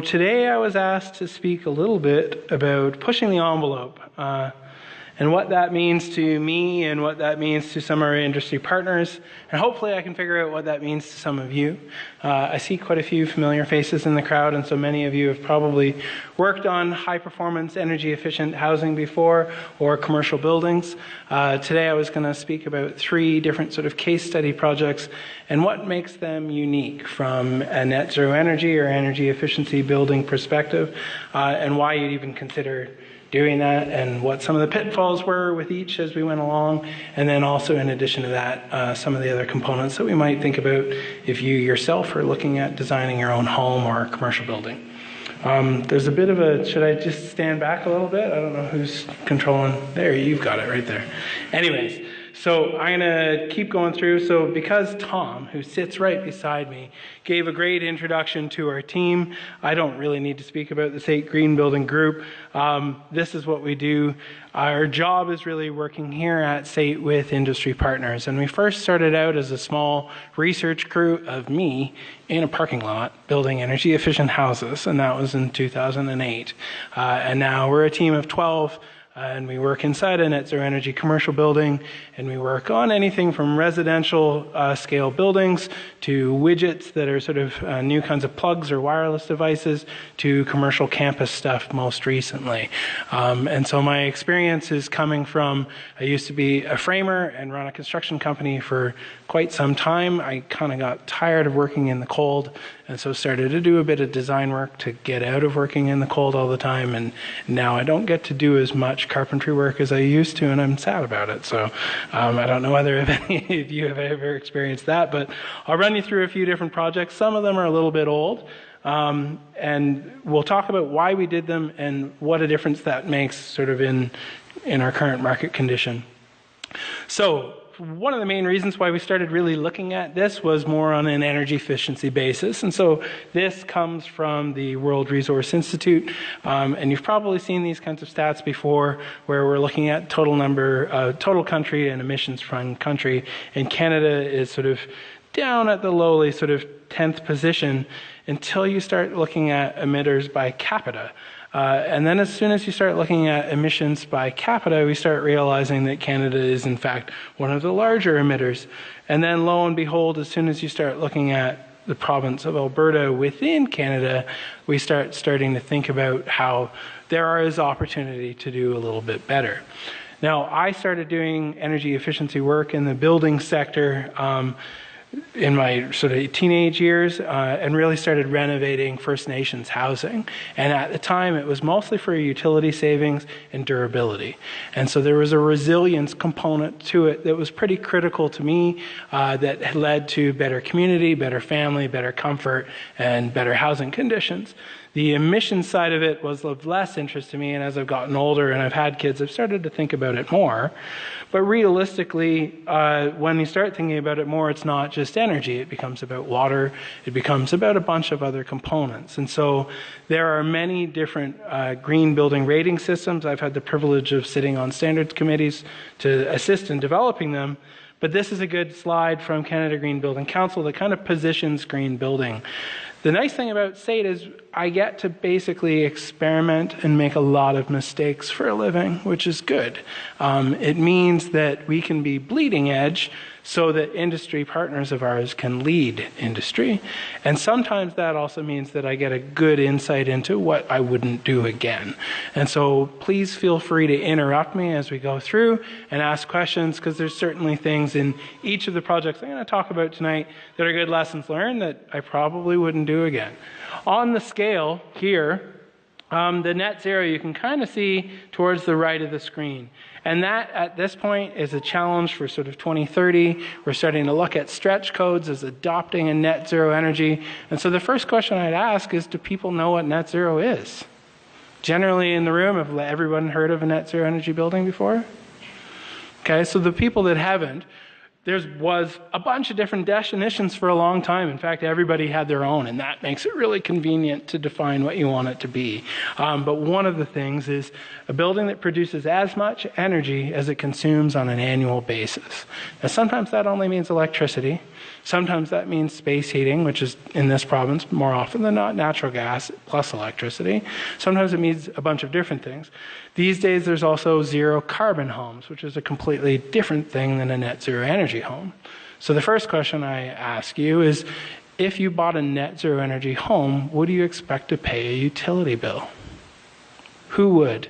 Today I was asked to speak a little bit about pushing the envelope and what that means to me and what that means to some of our industry partners, and hopefully I can figure out what that means to some of you. I see quite a few familiar faces in the crowd, and so many of you have probably worked on high-performance, energy-efficient housing before, or commercial buildings. Today I was going to speak about 3 different sort of case study projects and what makes them unique from a net zero energy or energy efficiency building perspective, and why you'd even consider doing that, and what some of the pitfalls were with each as we went along, and then also in addition to that, some of the other components that we might think about if you yourself are looking at designing your own home or commercial building. There's a bit of a, should I just stand back a little bit? I don't know who's controlling. There, you've got it right there. Anyways, so I'm going to keep going through. So because Tom, who sits right beside me, gave a great introduction to our team, I don't really need to speak about the SAIT Green Building Group. This is what we do. Our job is really working here at SAIT with industry partners. And we first started out as a small research crew of me in a parking lot building energy efficient houses, and that was in 2008. And now we're a team of 12. And we work inside a net zero energy commercial building, and we work on anything from residential scale buildings to widgets that are sort of new kinds of plugs or wireless devices to commercial campus stuff most recently. And so my experience is coming from, I used to be a framer and run a construction company for quite some time. I kind of got tired of working in the cold, and so started to do a bit of design work to get out of working in the cold all the time, and now I don't get to do as much carpentry work as I used to, and I'm sad about it. So I don't know whether any of you have ever experienced that, but I'll run you through a few different projects. Some of them are a little bit old, and we'll talk about why we did them and what a difference that makes sort of in our current market condition. So one of the main reasons why we started really looking at this was more on an energy efficiency basis. And so this comes from the World Resource Institute. And you've probably seen these kinds of stats before, where we're looking at total country and emissions from country. And Canada is sort of down at the lowly sort of 10th position until you start looking at emitters by capita. And then as soon as you start looking at emissions by capita, we start realizing that Canada is in fact one of the larger emitters. And then lo and behold, as soon as you start looking at the province of Alberta within Canada, we starting to think about how there is opportunity to do a little bit better. Now, I started doing energy efficiency work in the building sector in my sort of teenage years, and really started renovating First Nations housing. And at the time, it was mostly for utility savings and durability. And so there was a resilience component to it that was pretty critical to me, that led to better community, better family, better comfort, and better housing conditions. The emission side of it was of less interest to me, and as I've gotten older and I've had kids, I've started to think about it more. But realistically, when you start thinking about it more, it's not just energy. It becomes about water. It becomes about a bunch of other components. And so there are many different green building rating systems. I've had the privilege of sitting on standards committees to assist in developing them. But this is a good slide from Canada Green Building Council that kind of positions green building. The nice thing about SAIT is I get to basically experiment and make a lot of mistakes for a living, which is good. It means that we can be bleeding edge so that industry partners of ours can lead industry. And sometimes that also means that I get a good insight into what I wouldn't do again. And so please feel free to interrupt me as we go through and ask questions, because there's certainly things in each of the projects I'm going to talk about tonight that are good lessons learned that I probably wouldn't do again. On the scale here, the net zero you can kind of see towards the right of the screen. And that, at this point, is a challenge for sort of 2030. We're starting to look at stretch codes as adopting a net zero energy. And so the first question I'd ask is, do people know what net zero is? Generally in the room, have everyone heard of a net zero energy building before? Okay, so the people that haven't, there was a bunch of different definitions for a long time. In fact, everybody had their own, and that makes it really convenient to define what you want it to be. But one of the things is a building that produces as much energy as it consumes on an annual basis. Now, sometimes that only means electricity. Sometimes that means space heating, which is in this province more often than not natural gas plus electricity. Sometimes it means a bunch of different things. These days there's also zero carbon homes, which is a completely different thing than a net zero energy home. So the first question I ask you is, if you bought a net zero energy home, would you expect to pay a utility bill? Who would?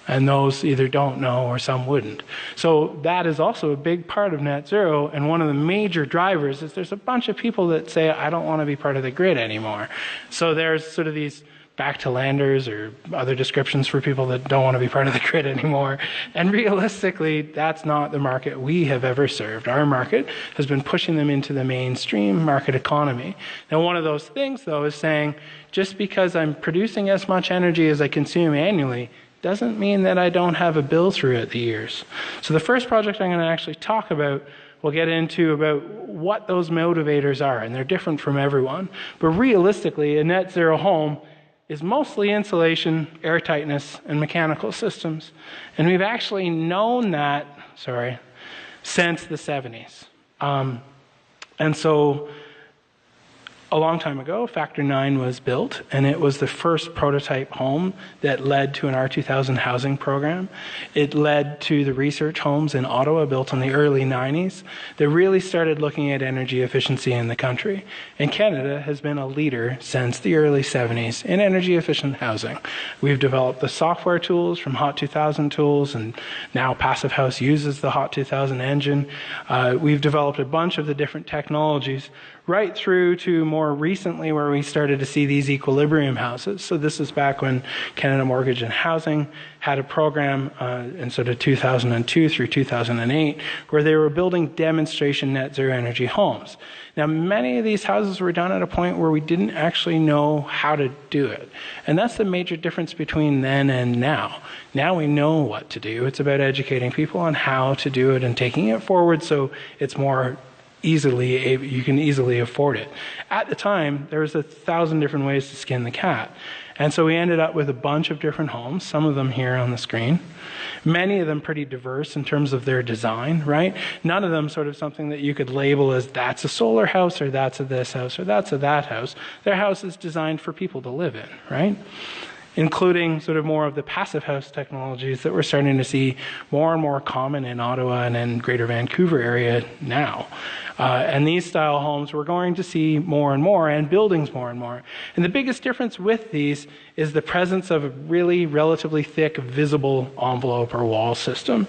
And those either don't know or some wouldn't. So that is also a big part of net zero, and one of the major drivers is there's a bunch of people that say, I don't want to be part of the grid anymore. So there's sort of these back to landers or other descriptions for people that don't want to be part of the grid anymore. And realistically, that's not the market we have ever served. Our market has been pushing them into the mainstream market economy. Now, one of those things, though, is saying, just because I'm producing as much energy as I consume annually doesn't mean that I don't have a bill throughout the years. So the first project I'm going to actually talk about, we'll get into about what those motivators are, and they're different from everyone. But realistically, a net zero home is mostly insulation, airtightness, and mechanical systems. And we've actually known that, since the 70s. And so a long time ago, Factor 9 was built, and it was the first prototype home that led to an R2000 housing program. It led to the research homes in Ottawa, built in the early 90s, that really started looking at energy efficiency in the country. And Canada has been a leader since the early 70s in energy efficient housing. We've developed the software tools from Hot 2000 tools, and now Passive House uses the Hot 2000 engine. We've developed a bunch of the different technologies, right through to more recently where we started to see these equilibrium houses. So this is back when Canada Mortgage and Housing had a program in sort of 2002 through 2008 where they were building demonstration net zero energy homes. Now, many of these houses were done at a point where we didn't actually know how to do it. And that's the major difference between then and now. Now we know what to do. It's about educating people on how to do it and taking it forward so it's more you can easily afford it. At the time, there was 1,000 different ways to skin the cat. And so we ended up with a bunch of different homes, some of them here on the screen. Many of them pretty diverse in terms of their design, right? None of them sort of something that you could label as that's a solar house or that's a this house or that's a that house. Their house is designed for people to live in, right? Including sort of more of the passive house technologies that we're starting to see more and more common in Ottawa and in Greater Vancouver area now. And these style homes we're going to see more and more, and buildings more and more. And the biggest difference with these is the presence of a really relatively thick visible envelope or wall system.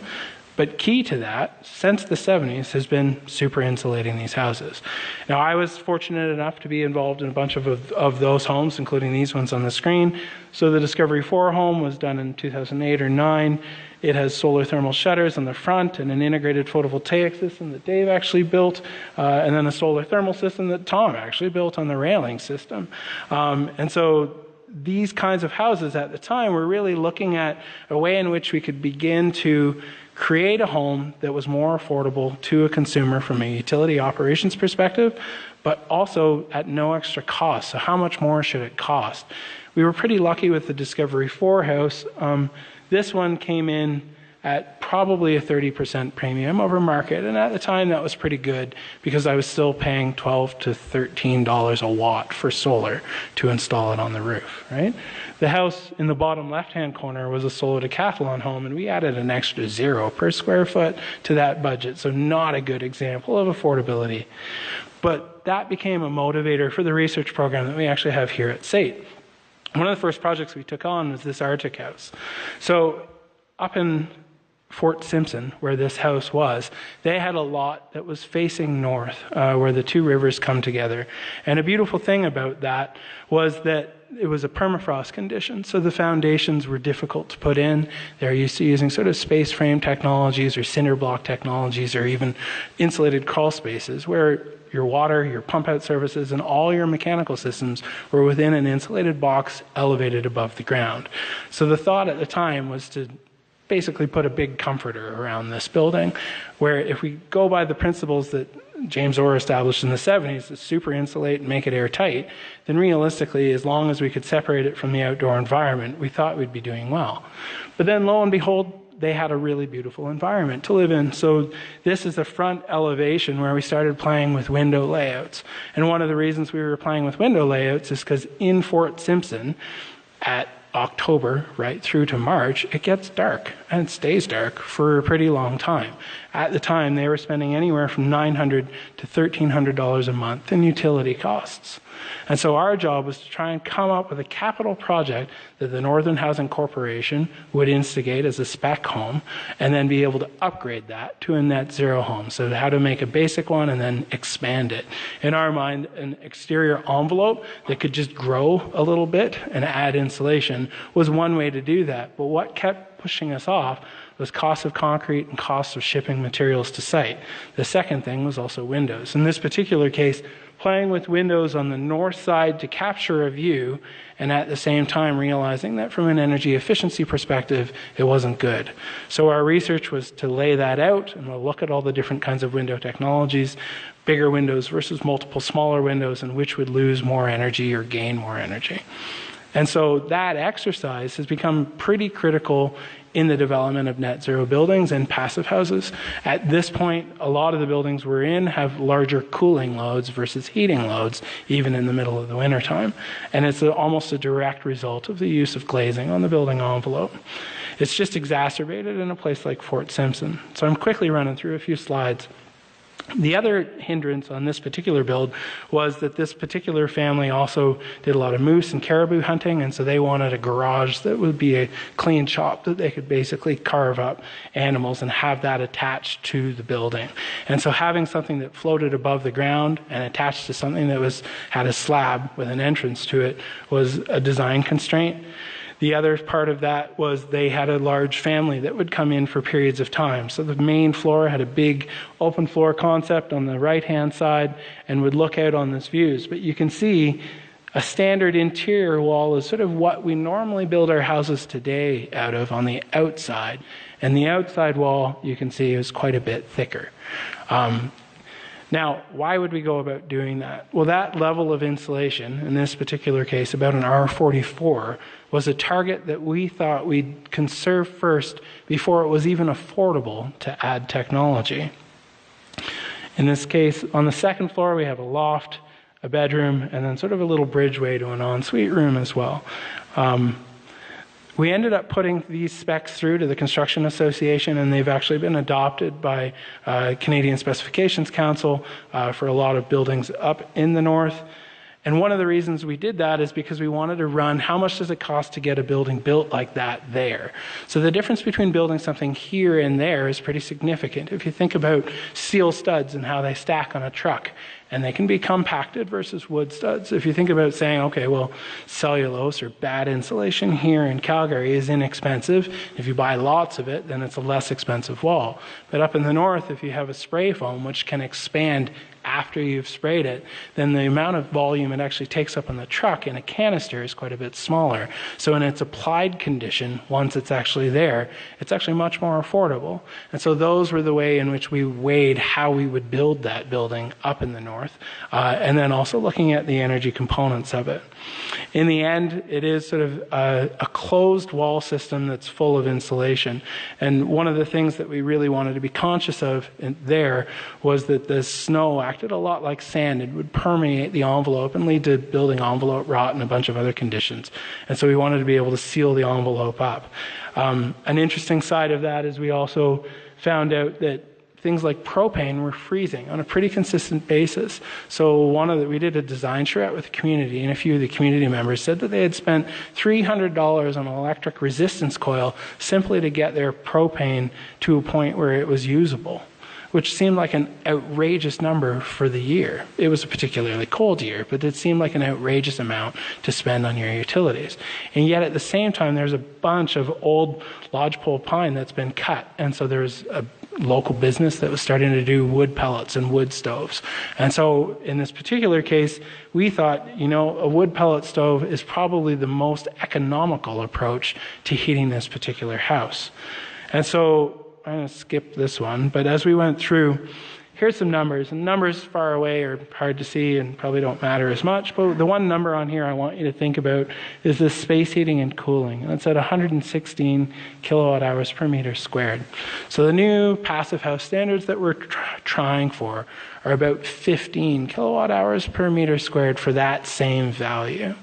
But key to that, since the 70s, has been super insulating these houses. Now, I was fortunate enough to be involved in a bunch of those homes, including these ones on the screen. So the Discovery 4 home was done in 2008 or 9. It has solar thermal shutters on the front and an integrated photovoltaic system that Dave actually built, and then a solar thermal system that Tom actually built on the railing system. And so these kinds of houses at the time were really looking at a way in which we could begin to create a home that was more affordable to a consumer from a utility operations perspective, but also at no extra cost. So how much more should it cost? We were pretty lucky with the Discovery 4 house. This one came in at probably a 30% premium over market, and at the time that was pretty good because I was still paying $12 to $13 a watt for solar to install it on the roof, right? The house in the bottom left-hand corner was a solar decathlon home, and we added an extra $0 per square foot to that budget, so not a good example of affordability. But that became a motivator for the research program that we actually have here at SAIT. One of the first projects we took on was this Arctic house. So up in Fort Simpson, where this house was, they had a lot that was facing north, where the two rivers come together. And a beautiful thing about that was that it was a permafrost condition, so the foundations were difficult to put in. They're used to using sort of space frame technologies or cinder block technologies or even insulated crawl spaces where your water, your pump out services, and all your mechanical systems were within an insulated box elevated above the ground. So the thought at the time was to basically put a big comforter around this building, where if we go by the principles that James Orr established in the 70s, to super insulate and make it airtight, then realistically, as long as we could separate it from the outdoor environment, we thought we'd be doing well. But then lo and behold, they had a really beautiful environment to live in. So this is the front elevation where we started playing with window layouts. And one of the reasons we were playing with window layouts is because in Fort Simpson, at October right through to March, it gets dark, and it stays dark for a pretty long time. At the time, they were spending anywhere from $900 to $1,300 a month in utility costs. And so our job was to try and come up with a capital project that the Northern Housing Corporation would instigate as a spec home, and then be able to upgrade that to a net zero home. So how to make a basic one and then expand it. In our mind, an exterior envelope that could just grow a little bit and add insulation was one way to do that. But what kept pushing us off was cost of concrete and cost of shipping materials to site. The second thing was also windows. In this particular case, playing with windows on the north side to capture a view, and at the same time realizing that from an energy efficiency perspective, it wasn't good. So our research was to lay that out, and we'll look at all the different kinds of window technologies, bigger windows versus multiple smaller windows, and which would lose more energy or gain more energy. And so that exercise has become pretty critical in the development of net zero buildings and passive houses. At this point, a lot of the buildings we're in have larger cooling loads versus heating loads, even in the middle of the wintertime. And it's almost a direct result of the use of glazing on the building envelope. It's just exacerbated in a place like Fort Simpson. So I'm quickly running through a few slides. The other hindrance on this particular build was that this particular family also did a lot of moose and caribou hunting, and so they wanted a garage that would be a clean shop that they could basically carve up animals and have that attached to the building. And so having something that floated above the ground and attached to something that had a slab with an entrance to it was a design constraint. The other part of that was they had a large family that would come in for periods of time. So the main floor had a big open floor concept on the right-hand side and would look out on these views. But you can see a standard interior wall is sort of what we normally build our houses today out of on the outside. And the outside wall, you can see, is quite a bit thicker. Now, why would we go about doing that? Well, that level of insulation, in this particular case, about an R44, was a target that we thought we'd conserve first before it was even affordable to add technology. In this case, on the second floor, we have a loft, a bedroom, and then sort of a little bridgeway to an ensuite room as well. We ended up putting these specs through to the Construction Association, and they've actually been adopted by Canadian Specifications Council for a lot of buildings up in the north. And one of the reasons we did that is because we wanted to run how much does it cost to get a building built like that there. So the difference between building something here and there is pretty significant. If you think about steel studs and how they stack on a truck, and they can be compacted versus wood studs. If you think about saying, okay, well, cellulose or bad insulation here in Calgary is inexpensive. If you buy lots of it, then it's a less expensive wall. But up in the north, if you have a spray foam, which can expand after you've sprayed it, then the amount of volume it actually takes up on the truck in a canister is quite a bit smaller. So in its applied condition, once it's actually there, it's actually much more affordable. And so those were the way in which we weighed how we would build that building up in the north, and then also looking at the energy components of it. In the end, it is sort of a closed wall system that's full of insulation. And one of the things that we really wanted to be conscious of there was that the snow acted a lot like sand. It would permeate the envelope and lead to building envelope rot and a bunch of other conditions. And so we wanted to be able to seal the envelope up. An interesting side of that is we also found out that things like propane were freezing on a pretty consistent basis. So we did a design charrette with the community, and a few of the community members said that they had spent $300 on an electric resistance coil simply to get their propane to a point where it was usable, which seemed like an outrageous number for the year. It was a particularly cold year, but it seemed like an outrageous amount to spend on your utilities. And yet at the same time, there's a bunch of old lodgepole pine that's been cut, and so there's a local business that was starting to do wood pellets and wood stoves. And so in this particular case, we thought, a wood pellet stove is probably the most economical approach to heating this particular house. And so I'm going to skip this one, but as we went through, here's some numbers. And numbers far away are hard to see and probably don't matter as much. But the one number on here I want you to think about is the space heating and cooling. And it's at 116 kilowatt hours per meter squared. So the new passive house standards that we're trying for are about 15 kilowatt hours per meter squared for that same value.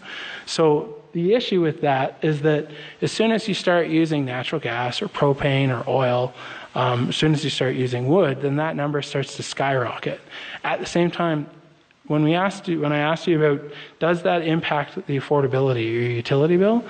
So the issue with that is that as soon as you start using natural gas or propane or oil, as soon as you start using wood, then that number starts to skyrocket. At the same time, when I asked you about does that impact the affordability of your utility bill,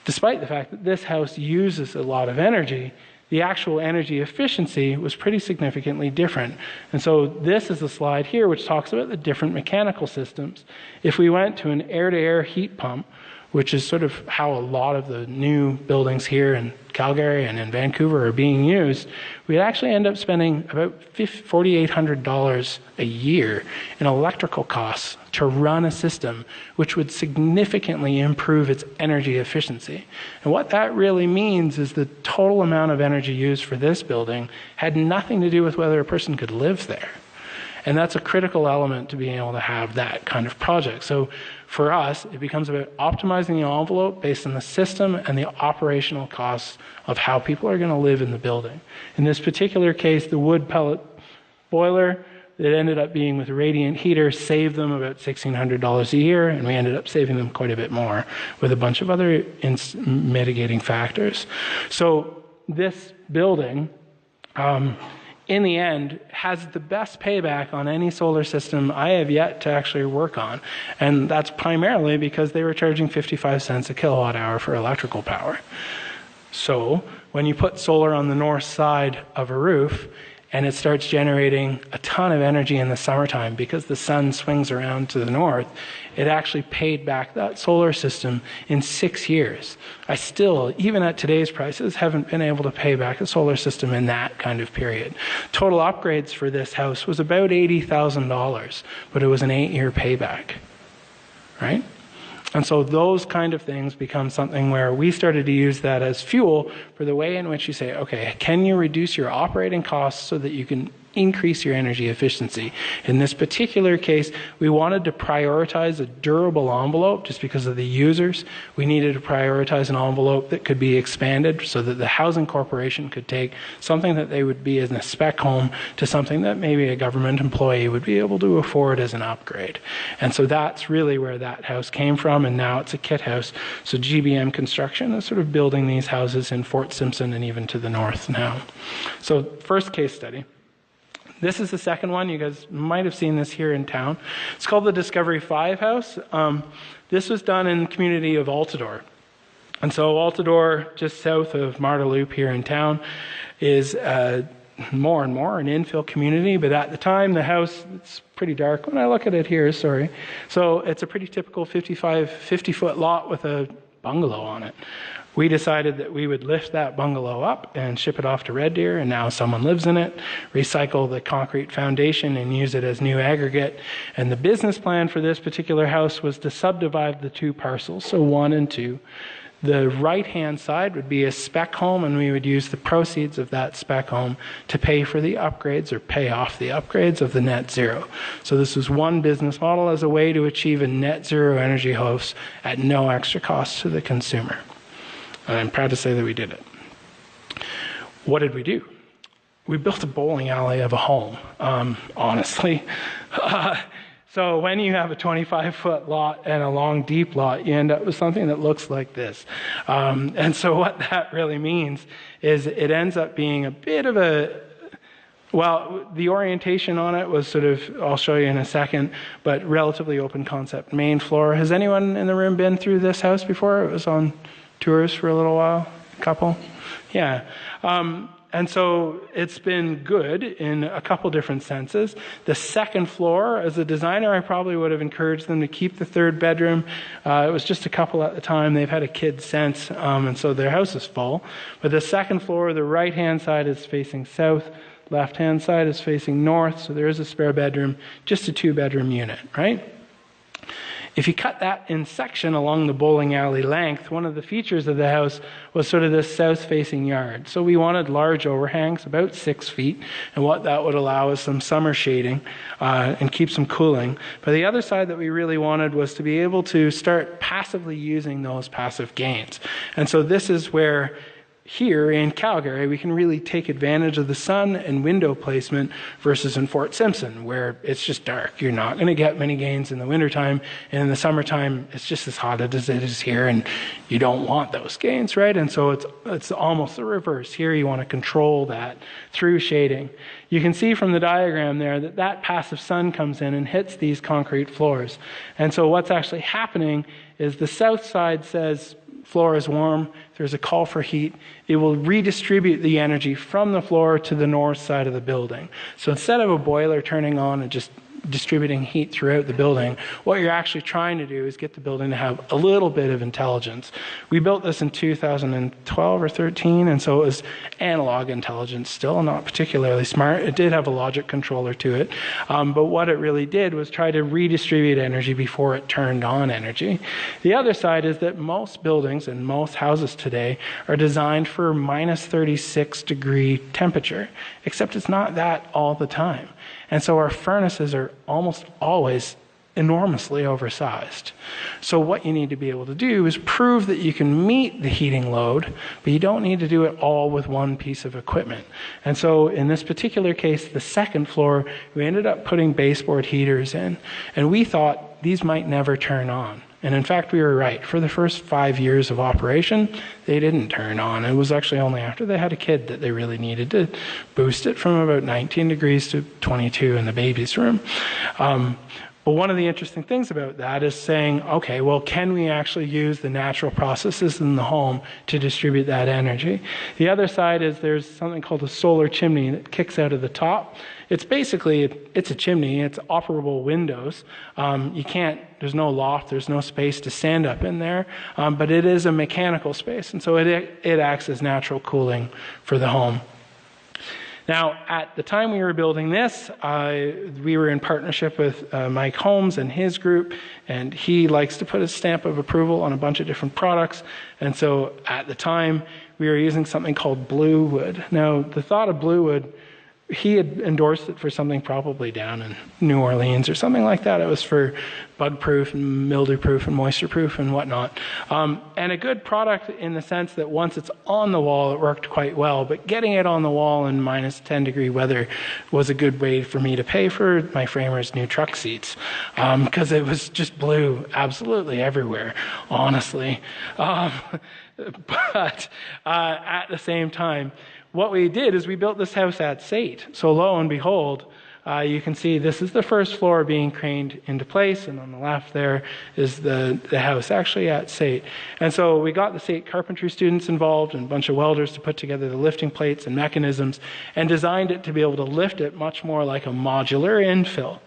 despite the fact that this house uses a lot of energy, the actual energy efficiency was pretty significantly different. And so this is a slide here which talks about the different mechanical systems. If we went to an air-to-air heat pump, which is sort of how a lot of the new buildings here in Calgary and in Vancouver are being used, we'd actually end up spending about $4,800 a year in electrical costs to run a system which would significantly improve its energy efficiency. And what that really means is the total amount of energy used for this building had nothing to do with whether a person could live there. And that's a critical element to being able to have that kind of project. So for us, it becomes about optimizing the envelope based on the system and the operational costs of how people are going to live in the building. In this particular case, the wood pellet boiler that ended up being with a radiant heater saved them about $1,600 a year, and we ended up saving them quite a bit more with a bunch of other mitigating factors. So this building, in the end, has the best payback on any solar system I have yet to actually work on. And that's primarily because they were charging 55 cents a kilowatt hour for electrical power. So when you put solar on the north side of a roof, and it starts generating a ton of energy in the summertime because the sun swings around to the north, it actually paid back that solar system in 6 years. I still, even at today's prices, haven't been able to pay back a solar system in that kind of period. Total upgrades for this house was about $80,000, but it was an 8-year payback, right? And so those kind of things become something where we started to use that as fuel for the way in which you say, okay, can you reduce your operating costs so that you can increase your energy efficiency? In this particular case, we wanted to prioritize a durable envelope just because of the users. We needed to prioritize an envelope that could be expanded so that the housing corporation could take something that they would be as a spec home to something that maybe a government employee would be able to afford as an upgrade. And so that's really where that house came from, and now it's a kit house. So GBM Construction is sort of building these houses in Fort Simpson and even to the north now. So first case study. This is the second one. You guys might have seen this here in town. It's called the Discovery 5 House. This was done in the community of Altadore. And so Altadore, just south of Marda Loop here in town, is more and more an infill community. But at the time, the house, it's pretty dark when I look at it here, sorry. So it's a pretty typical 50-foot lot with a bungalow on it. We decided that we would lift that bungalow up and ship it off to Red Deer, and now someone lives in it, recycle the concrete foundation and use it as new aggregate. And the business plan for this particular house was to subdivide the two parcels, so 1 and 2. The right-hand side would be a spec home, and we would use the proceeds of that spec home to pay for the upgrades or pay off the upgrades of the net zero. So this was one business model as a way to achieve a net zero energy house at no extra cost to the consumer. And I'm proud to say that we did it. What did we do? We built a bowling alley of a home, honestly. So when you have a 25-foot lot and a long, deep lot, you end up with something that looks like this. And so what that really means is it ends up being a bit of a, well, the orientation on it was sort of, I'll show you in a second, but relatively open concept. Main floor. Has anyone in the room been through this house before? It was on tours for a little while, a couple? Yeah. And so it's been good in a couple different senses. The second floor, as a designer, I probably would have encouraged them to keep the third bedroom. It was just a couple at the time. They've had a kid since, and so their house is full. But the second floor, the right-hand side is facing south, left-hand side is facing north, so there is a spare bedroom, just a 2-bedroom unit, right? If you cut that in section along the bowling alley length, one of the features of the house was sort of this south-facing yard. So we wanted large overhangs, about 6 feet, and what that would allow is some summer shading and keep some cooling. But the other side that we really wanted was to be able to start passively using those passive gains. And so this is where here in Calgary, we can really take advantage of the sun and window placement versus in Fort Simpson, where it's just dark. You're not going to get many gains in the wintertime, and in the summertime, it's just as hot as it is here, and you don't want those gains, right? And so it's almost the reverse. Here, you want to control that through shading. You can see from the diagram there that passive sun comes in and hits these concrete floors. And so what's actually happening is the south side says, floor is warm, there's a call for heat, it will redistribute the energy from the floor to the north side of the building. So instead of a boiler turning on and just distributing heat throughout the building, what you're actually trying to do is get the building to have a little bit of intelligence. We built this in 2012 or 13, and so it was analog intelligence still, not particularly smart. It did have a logic controller to it, but what it really did was try to redistribute energy before it turned on energy. The other side is that most buildings and most houses today are designed for minus 36 degree temperature, except it's not that all the time. And so our furnaces are almost always enormously oversized. So what you need to be able to do is prove that you can meet the heating load, but you don't need to do it all with one piece of equipment. And so in this particular case, the second floor, we ended up putting baseboard heaters in, and we thought these might never turn on. And in fact, we were right. For the first 5 years of operation, they didn't turn on. It was actually only after they had a kid that they really needed to boost it from about 19 degrees to 22 in the baby's room. But one of the interesting things about that is saying, okay, well, can we actually use the natural processes in the home to distribute that energy? The other side is there's something called a solar chimney that kicks out of the top. It's basically, it's a chimney, it's operable windows. There's no loft, there's no space to stand up in there, but it is a mechanical space, and so it acts as natural cooling for the home. Now, at the time we were building this, we were in partnership with Mike Holmes and his group, and he likes to put a stamp of approval on a bunch of different products. And so at the time, we were using something called blue wood. Now, the thought of blue wood, he had endorsed it for something probably down in New Orleans or something like that. It was for bug-proof and mildew-proof and moisture-proof and whatnot. And a good product in the sense that once it's on the wall, it worked quite well. But getting it on the wall in minus 10 degree weather was a good way for me to pay for my framer's new truck seats. Because it was just blue absolutely everywhere, honestly. But at the same time, what we did is we built this house at SAIT. So lo and behold, you can see this is the first floor being craned into place, and on the left there is the house actually at SAIT. And so we got the SAIT carpentry students involved and a bunch of welders to put together the lifting plates and mechanisms and designed it to be able to lift it much more like a modular infill.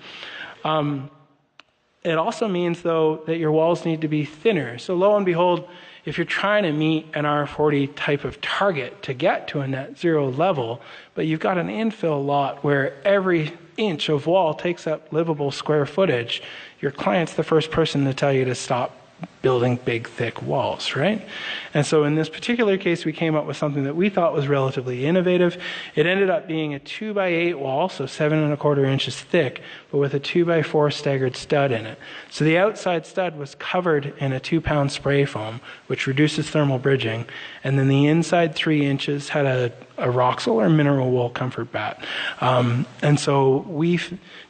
It also means, though, that your walls need to be thinner. So lo and behold, if you're trying to meet an R40 type of target to get to a net zero level, but you've got an infill lot where every inch of wall takes up livable square footage, your client's the first person to tell you to stop building big, thick walls, right? And so in this particular case, we came up with something that we thought was relatively innovative. It ended up being a 2x8 wall, so 7¼ inches thick, but with a 2x4 staggered stud in it. So the outside stud was covered in a 2-pound spray foam, which reduces thermal bridging, and then the inside 3 inches had a Roxol or mineral wool comfort bat. And so we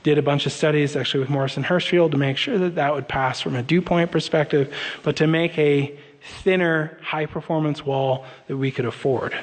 did a bunch of studies actually with Morrison Hershfield to make sure that that would pass from a dew point perspective, but to make a thinner, high-performance wall that we could afford.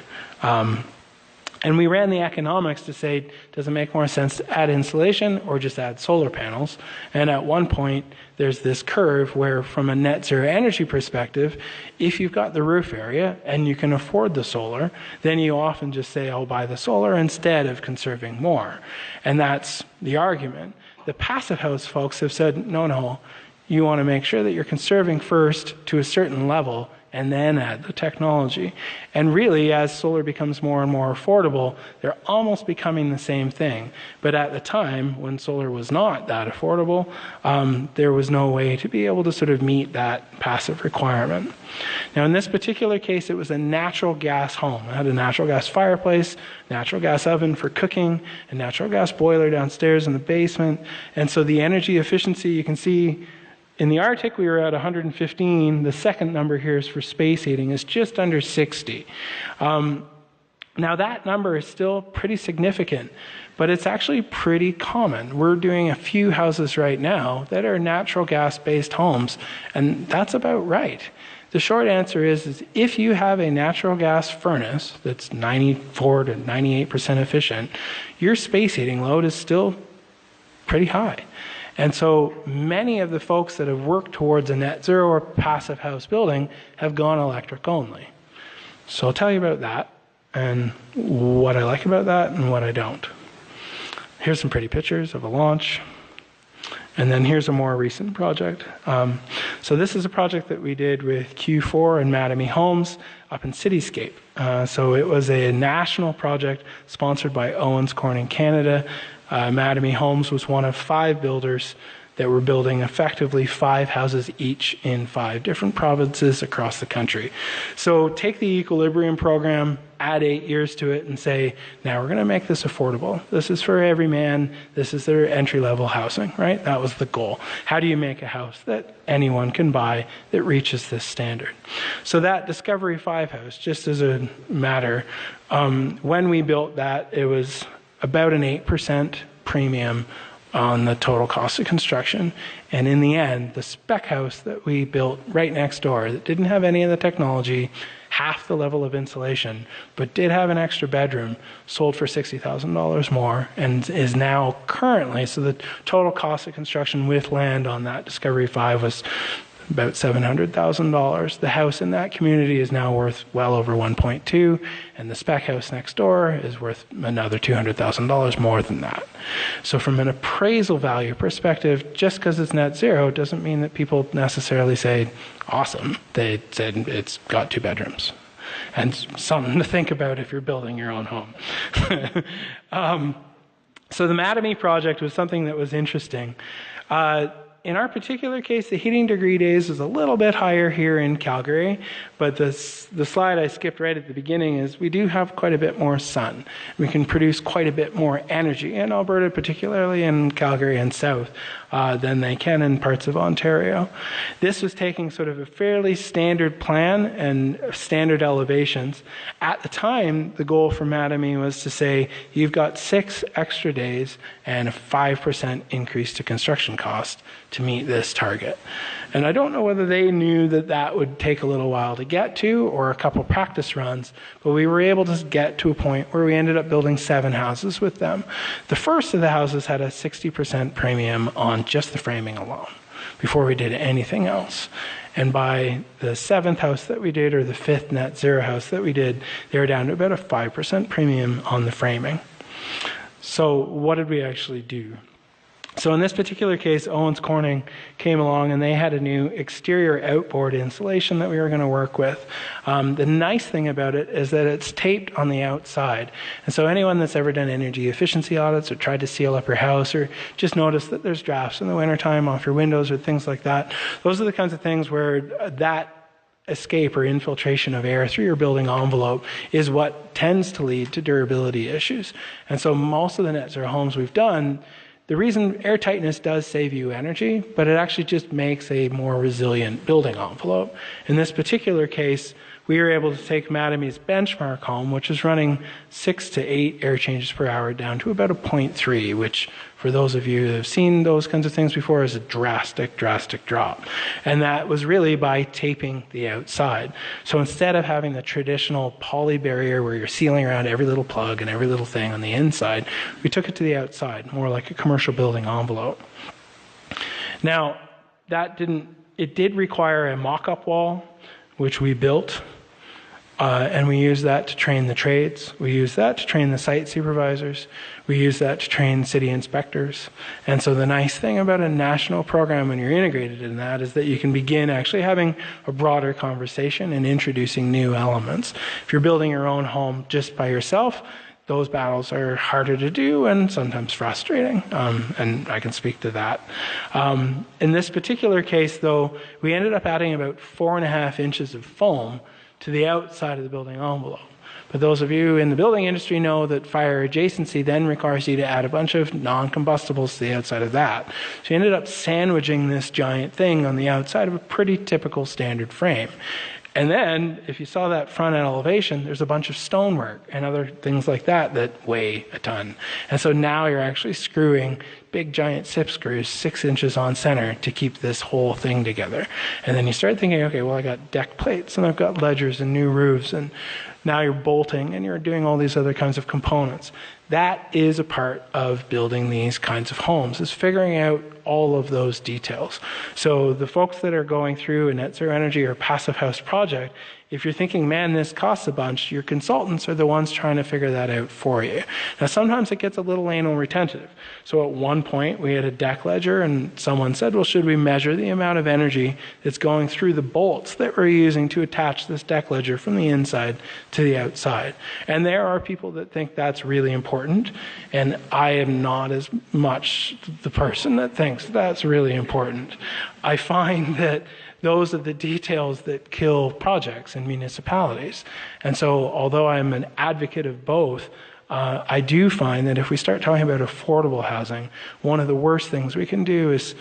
And we ran the economics to say, does it make more sense to add insulation or just add solar panels? And at one point, there's this curve where from a net zero energy perspective, if you've got the roof area and you can afford the solar, then you often just say, I'll buy the solar instead of conserving more. And that's the argument. The passive house folks have said, no, you want to make sure that you're conserving first to a certain level, and then add the technology. And really, as solar becomes more and more affordable, they're almost becoming the same thing. But at the time, when solar was not that affordable, there was no way to be able to sort of meet that passive requirement. Now, in this particular case, it was a natural gas home. It had a natural gas fireplace, natural gas oven for cooking, a natural gas boiler downstairs in the basement. And so the energy efficiency, you can see in the Arctic, we were at 115. The second number here is for space heating, is just under 60. Now, that number is still pretty significant, but it's actually pretty common. We're doing a few houses right now that are natural gas-based homes, and that's about right. The short answer is if you have a natural gas furnace that's 94 to 98% efficient, your space heating load is still pretty high. And so many of the folks that have worked towards a net zero or passive house building have gone electric only. So I'll tell you about that and what I like about that and what I don't. Here's some pretty pictures of a launch. And then here's a more recent project. So this is a project that we did with Q4 and Mattamy Homes up in Cityscape. So it was a national project sponsored by Owens Corning Canada. Mattamy Homes was one of 5 builders that were building effectively 5 houses each in 5 different provinces across the country. So take the Equilibrium program, add 8 years to it, and say, now we're going to make this affordable. This is for every man. This is their entry-level housing, right? That was the goal. How do you make a house that anyone can buy that reaches this standard? So that Discovery 5 house, just as a matter, when we built that, it was about an 8% premium on the total cost of construction. And in the end, the spec house that we built right next door that didn't have any of the technology, half the level of insulation, but did have an extra bedroom, sold for $60,000 more and is now currently, so the total cost of construction with land on that Discovery 5 was about $700,000. The house in that community is now worth well over 1.2, and the spec house next door is worth another $200,000 more than that. So from an appraisal value perspective, just because it's net zero doesn't mean that people necessarily say, awesome. They said it's got 2 bedrooms. And something to think about if you're building your own home. So the Mattamy project was something that was interesting. In our particular case, the heating degree days is a little bit higher here in Calgary, but the slide I skipped right at the beginning is we do have quite a bit more sun. We can produce quite a bit more energy in Alberta, particularly in Calgary and south, than they can in parts of Ontario. This was taking sort of a fairly standard plan and standard elevations. At the time, the goal for Mattamy was to say, you've got 6 extra days and a 5% increase to construction cost to meet this target. And I don't know whether they knew that that would take a little while to get to or a couple practice runs, but we were able to get to a point where we ended up building 7 houses with them. The first of the houses had a 60% premium on just the framing alone before we did anything else. And by the 7th house that we did, or the 5th net zero house that we did, they were down to about a 5% premium on the framing. So what did we actually do? So in this particular case, Owens Corning came along and they had a new exterior outboard insulation that we were going to work with. The nice thing about it is that it's taped on the outside. And so anyone that's ever done energy efficiency audits or tried to seal up your house or just noticed that there's drafts in the wintertime off your windows or things like that, those are the kinds of things where that escape or infiltration of air through your building envelope is what tends to lead to durability issues. And so most of the net zero homes we've done, the reason air tightness does save you energy, but it actually just makes a more resilient building envelope. In this particular case, we were able to take Mattamy's benchmark home, which is running 6 to 8 air changes per hour, down to about a 0.3, which for those of you who have seen those kinds of things before is a drastic, drastic drop. And that was really by taping the outside. So instead of having the traditional poly barrier where you're sealing around every little plug and every little thing on the inside, we took it to the outside, more like a commercial building envelope. Now, it did require a mock-up wall, which we built. And we use that to train the trades. We use that to train the site supervisors. We use that to train city inspectors. And so the nice thing about a national program when you're integrated in that is that you can begin actually having a broader conversation and introducing new elements. If you're building your own home just by yourself, those battles are harder to do and sometimes frustrating, and I can speak to that. In this particular case, though, we ended up adding about 4.5 inches of foam to the outside of the building envelope. But those of you in the building industry know that fire adjacency then requires you to add a bunch of non-combustibles to the outside of that. So you ended up sandwiching this giant thing on the outside of a pretty typical standard frame. And then, if you saw that front elevation, there's a bunch of stonework and other things like that that weigh a ton. And so now you're actually screwing big giant SIP screws 6 inches on center to keep this whole thing together. And then you start thinking, okay, well, I got deck plates and I've got ledgers and new roofs, and now you're bolting and you're doing all these other kinds of components. That is a part of building these kinds of homes, is figuring out all of those details. So the folks that are going through a net zero energy or passive house project, if you're thinking, man, this costs a bunch, your consultants are the ones trying to figure that out for you. Now, sometimes it gets a little anal retentive. So at one point, we had a deck ledger, and someone said, well, should we measure the amount of energy that's going through the bolts that we're using to attach this deck ledger from the inside to the outside? And there are people that think that's really important, and I am not as much the person that thinks that's really important. I find that those are the details that kill projects in municipalities. And so although I'm an advocate of both, I do find that if we start talking about affordable housing, one of the worst things we can do is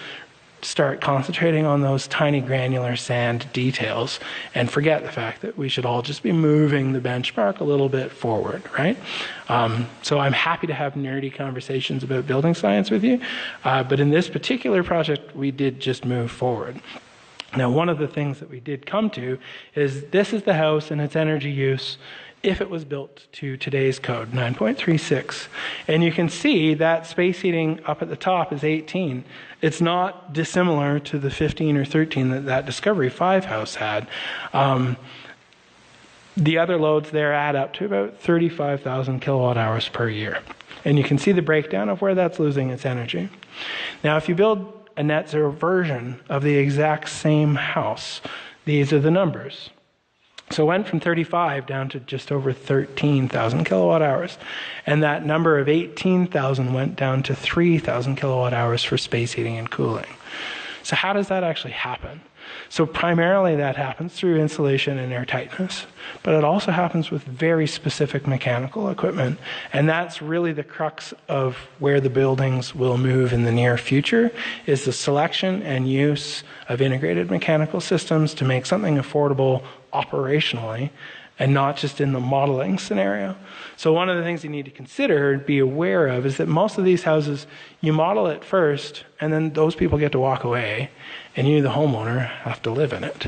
start concentrating on those tiny granular sand details and forget the fact that we should all just be moving the benchmark a little bit forward, right? So I'm happy to have nerdy conversations about building science with you, but in this particular project, we did just move forward. Now, one of the things that we did come to is this is the house and its energy use if it was built to today's code, 9.36. And you can see that space heating up at the top is 18. It's not dissimilar to the 15 or 13 that Discovery 5 house had. The other loads there add up to about 35,000 kilowatt hours per year. And you can see the breakdown of where that's losing its energy. Now, if you build a net zero version of the exact same house, these are the numbers. So it went from 35 down to just over 13,000 kilowatt hours. And that number of 18,000 went down to 3,000 kilowatt hours for space heating and cooling. So how does that actually happen? So primarily that happens through insulation and airtightness, but it also happens with very specific mechanical equipment. And that's really the crux of where the buildings will move in the near future, is the selection and use of integrated mechanical systems to make something affordable operationally and not just in the modeling scenario. So one of the things you need to consider and be aware of is that most of these houses, you model it first, and then those people get to walk away, and you, the homeowner, have to live in it.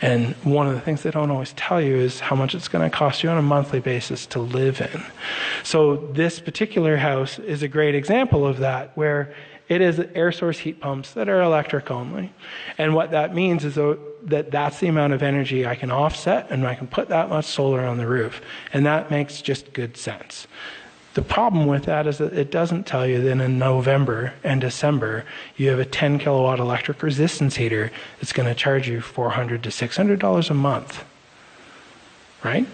And one of the things they don't always tell you is how much it's going to cost you on a monthly basis to live in. So this particular house is a great example of that, where it is air source heat pumps that are electric only. And what that means is that that's the amount of energy I can offset, and I can put that much solar on the roof. And that makes just good sense. The problem with that is that it doesn't tell you that in November and December, you have a 10 kilowatt electric resistance heater that's going to charge you $400 to $600 a month, right?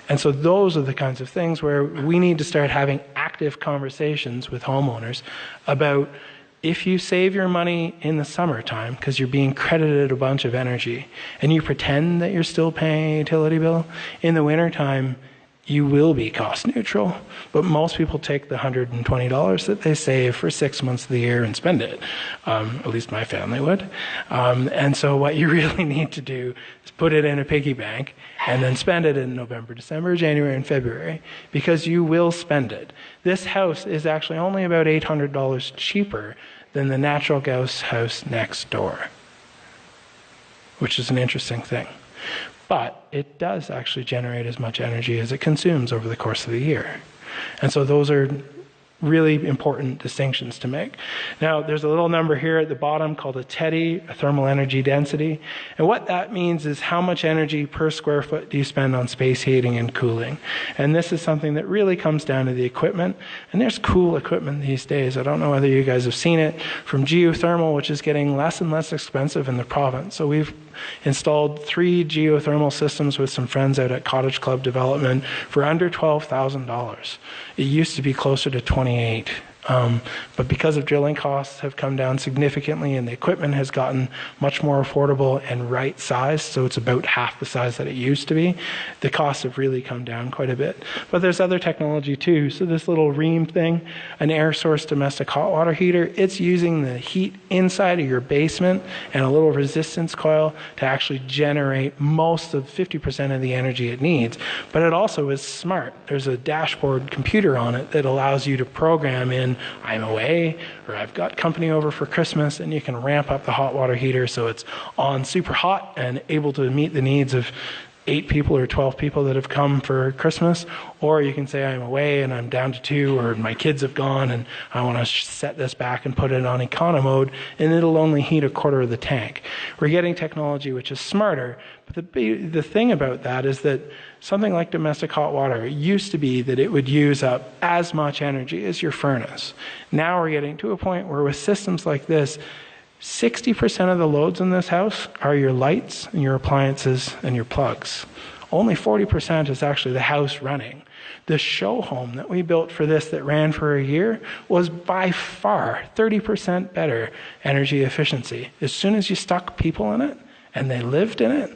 And so those are the kinds of things where we need to start having active conversations with homeowners about, if you save your money in the summertime because you're being credited a bunch of energy and you pretend that you're still paying a utility bill, in the wintertime, you will be cost neutral. But most people take the $120 that they save for 6 months of the year and spend it. At least my family would. And so what you really need to do is put it in a piggy bank and then spend it in November, December, January, and February, because you will spend it. This house is actually only about $800 cheaper than the natural gas house next door, which is an interesting thing. But it does actually generate as much energy as it consumes over the course of the year. And so those are really important distinctions to make. Now, there's a little number here at the bottom called a TEDI, a thermal energy density. And what that means is how much energy per square foot do you spend on space heating and cooling. And this is something that really comes down to the equipment. And there's cool equipment these days. I don't know whether you guys have seen it, from geothermal, which is getting less and less expensive in the province. So we've installed 3 geothermal systems with some friends out at Cottage Club Development for under $12,000. It used to be closer to 28. But because of drilling costs have come down significantly and the equipment has gotten much more affordable and right sized, so it's about half the size that it used to be, the costs have really come down quite a bit. But there's other technology too. So this little Ream thing, an air source domestic hot water heater, it's using the heat inside of your basement and a little resistance coil to actually generate most of 50% of the energy it needs. But it also is smart. There's a dashboard computer on it that allows you to program in, I'm away, or I've got company over for Christmas, and you can ramp up the hot water heater so it's on super hot and able to meet the needs of 8 people or 12 people that have come for Christmas. Or you can say I'm away and I'm down to 2, or my kids have gone and I want to set this back and put it on econo mode, and it'll only heat a quarter of the tank. We're getting technology which is smarter, but the thing about that is that something like domestic hot water, it used to be that it would use up as much energy as your furnace. Now we're getting to a point where with systems like this, 60% of the loads in this house are your lights and your appliances and your plugs. Only 40% is actually the house running. The show home that we built for this that ran for a year was by far 30% better energy efficiency. As soon as you stuck people in it and they lived in it,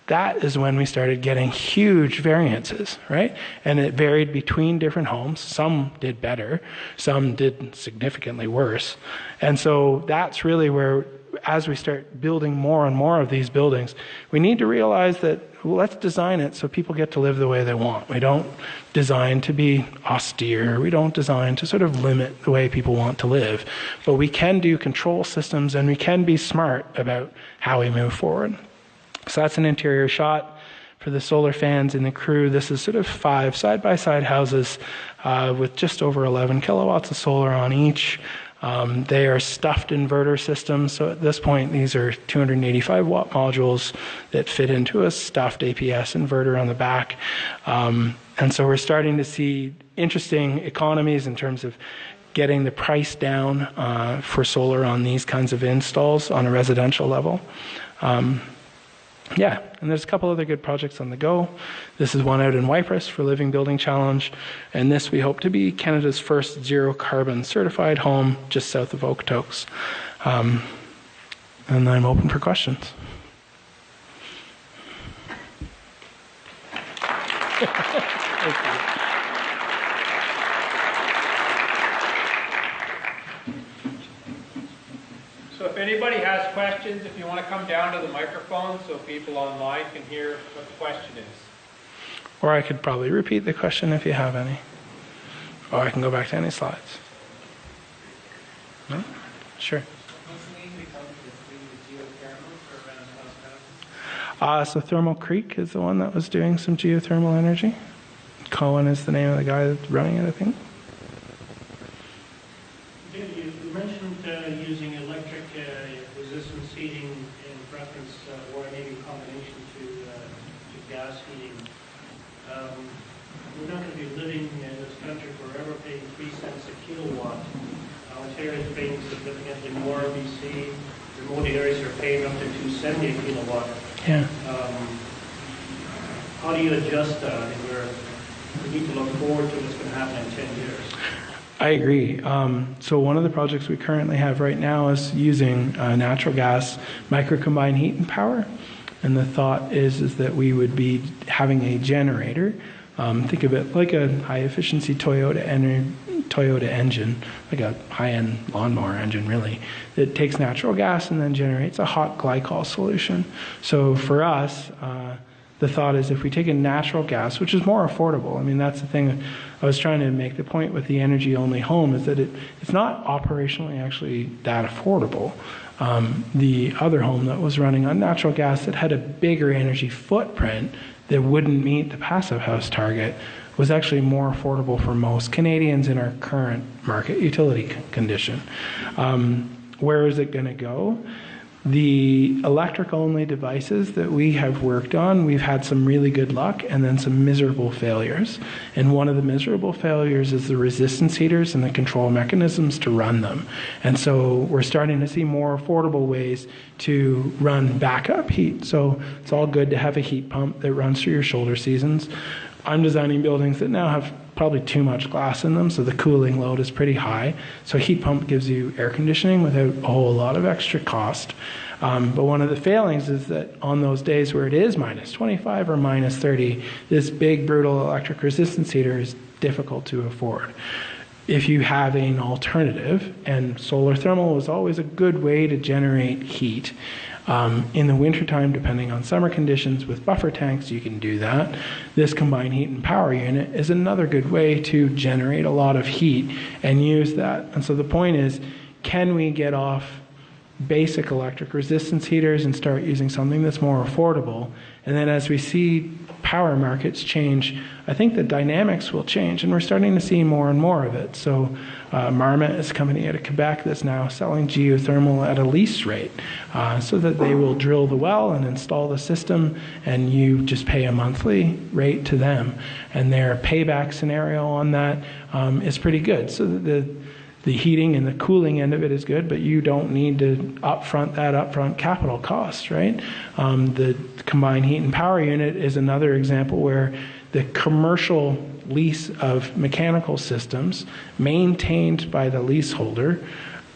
that is when we started getting huge variances, right? And it varied between different homes. Some did better, some did significantly worse. And so that's really where, as we start building more and more of these buildings, we need to realize that let's design it so people get to live the way they want. We don't design to be austere. We don't design to sort of limit the way people want to live. But we can do control systems, and we can be smart about how we move forward. So that's an interior shot for the solar fans in the crew. This is sort of 5 side-by-side houses with just over 11 kilowatts of solar on each. They are stuffed inverter systems. So at this point, these are 285 watt modules that fit into a stuffed APS inverter on the back. And so we're starting to see interesting economies in terms of getting the price down for solar on these kinds of installs on a residential level. Yeah, and there's a couple other good projects on the go. This is one out in Wypress for Living Building Challenge, and this we hope to be Canada's first zero carbon certified home just south of Okotoks. And I'm open for questions. Thank you. So if anybody has questions, if you want to come down to the microphone so people online can hear what the question is. Or I could probably repeat the question if you have any. Or I can go back to any slides. No? Sure. So Thermal Creek is the one that was doing some geothermal energy. Cohen is the name of the guy that's running it, I think. You mentioned using electric resistance heating in preference, or maybe a combination to gas heating. We're not going to be living in this country forever paying 3 cents a kilowatt. Ontario is paying significantly more. BC, remote areas are paying up to 270 a kilowatt. Yeah. How do you adjust that? We need to look forward to what's going to happen in 10 years. I agree. So one of the projects we currently have right now is using natural gas micro-combined heat and power. And the thought is that we would be having a generator. Think of it like a high-efficiency Toyota engine, like a high-end lawnmower engine, really. It takes natural gas and then generates a hot glycol solution. So for us, the thought is if we take a natural gas, which is more affordable, I mean, that's the thing I was trying to make the point with the energy-only home, is that it's not operationally actually that affordable. The other home that was running on natural gas that had a bigger energy footprint that wouldn't meet the passive house target was actually more affordable for most Canadians in our current market utility condition. Where is it going to go? The electric-only devices that we have worked on, we've had some really good luck and then some miserable failures. And one of the miserable failures is the resistance heaters and the control mechanisms to run them. And so we're starting to see more affordable ways to run backup heat. So it's all good to have a heat pump that runs through your shoulder seasons. I'm designing buildings that now have probably too much glass in them, so the cooling load is pretty high. So a heat pump gives you air conditioning without a whole lot of extra cost. But one of the failings is that on those days where it is minus 25 or minus 30, this big, brutal electric resistance heater is difficult to afford. If you have an alternative, and solar thermal is always a good way to generate heat. In the wintertime, depending on summer conditions, with buffer tanks, you can do that. This combined heat and power unit is another good way to generate a lot of heat and use that. And so the point is, can we get off basic electric resistance heaters and start using something that's more affordable? And then as we see power markets change, I think the dynamics will change, and we're starting to see more and more of it. So Marmot is a company out of Quebec that's now selling geothermal at a lease rate, so that they will drill the well and install the system, and you just pay a monthly rate to them. And their payback scenario on that is pretty good. So the heating and the cooling end of it is good, but you don't need to upfront capital cost, right? The combined heat and power unit is another example where the commercial lease of mechanical systems maintained by the leaseholder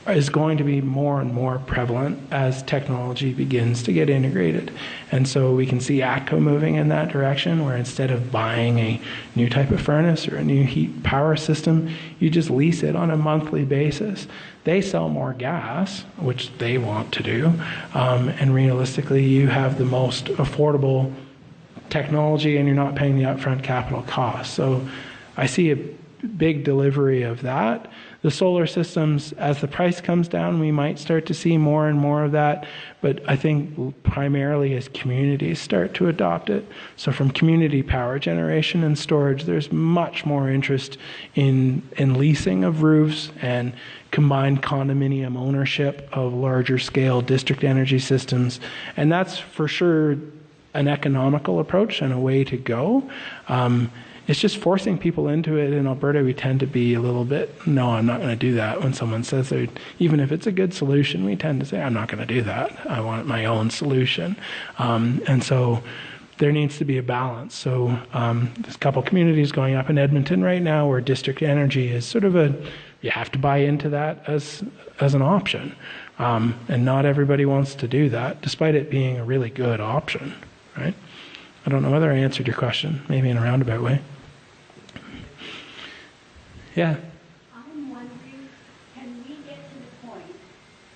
is going to be more and more prevalent as technology begins to get integrated. And so we can see ATCO moving in that direction, where instead of buying a new type of furnace or a new heat power system, you just lease it on a monthly basis. They sell more gas, which they want to do, and realistically you have the most affordable technology and you're not paying the upfront capital cost. So I see a big delivery of that. The solar systems, as the price comes down, we might start to see more and more of that, but I think primarily as communities start to adopt it. So from community power generation and storage, there's much more interest in leasing of roofs and combined condominium ownership of larger scale district energy systems. And that's for sure an economical approach and a way to go. It's just forcing people into it. In Alberta, we tend to be a little bit, no, I'm not going to do that. When someone says, even if it's a good solution, we tend to say, I'm not going to do that. I want my own solution. And so there needs to be a balance. So there's a couple communities going up in Edmonton right now where district energy is sort of you have to buy into that as an option. And not everybody wants to do that, despite it being a really good option, right? I don't know whether I answered your question, maybe in a roundabout way. Yeah. I'm wondering, can we get to the point,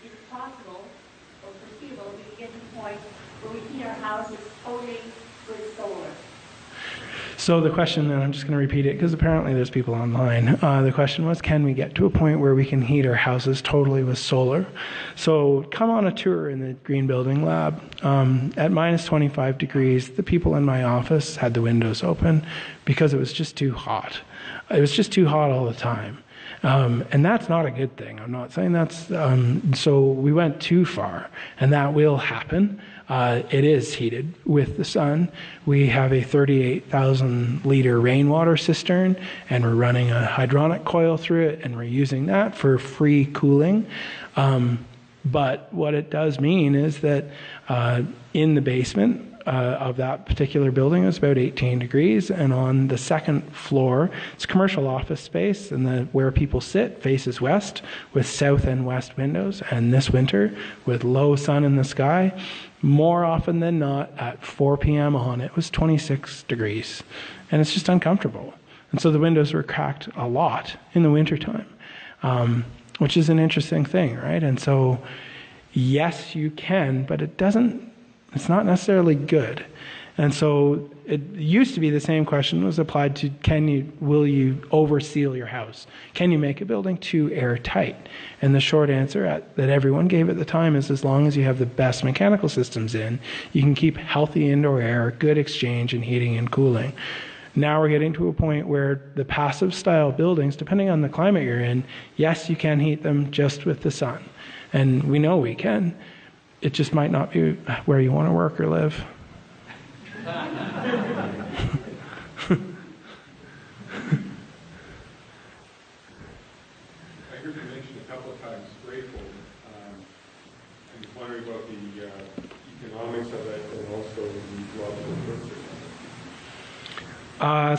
is it possible or foreseeable we can get to the point where we heat our houses totally with solar? So the question, and I'm just going to repeat it because apparently there's people online. The question was, can we get to a point where we can heat our houses totally with solar? So come on a tour in the Green Building Lab. At minus 25 degrees, the people in my office had the windows open because it was just too hot. It was just too hot all the time. And that's not a good thing. I'm not saying that's... so we went too far, and that will happen. It is heated with the sun. We have a 38,000 liter rainwater cistern, and we're running a hydronic coil through it, and we're using that for free cooling. But what it does mean is that in the basement of that particular building is about 18 degrees, and on the second floor, it's commercial office space, and where people sit faces west with south and west windows. And this winter, with low sun in the sky, more often than not, at 4 p.m. on, it was 26 degrees. And it's just uncomfortable. And so the windows were cracked a lot in the wintertime, which is an interesting thing, right? And so, yes, you can, but it's not necessarily good. And so it used to be the same question was applied to will you overseal your house? Can you make a building too airtight? And the short answer that everyone gave at the time is as long as you have the best mechanical systems in, you can keep healthy indoor air, good exchange in heating and cooling. Now we're getting to a point where the passive style buildings, depending on the climate you're in, yes, you can heat them just with the sun. And we know we can. It just might not be where you want to work or live. I heard you mention a couple of times spray foam. I'm just wondering about the economics of it and also the logical purpose.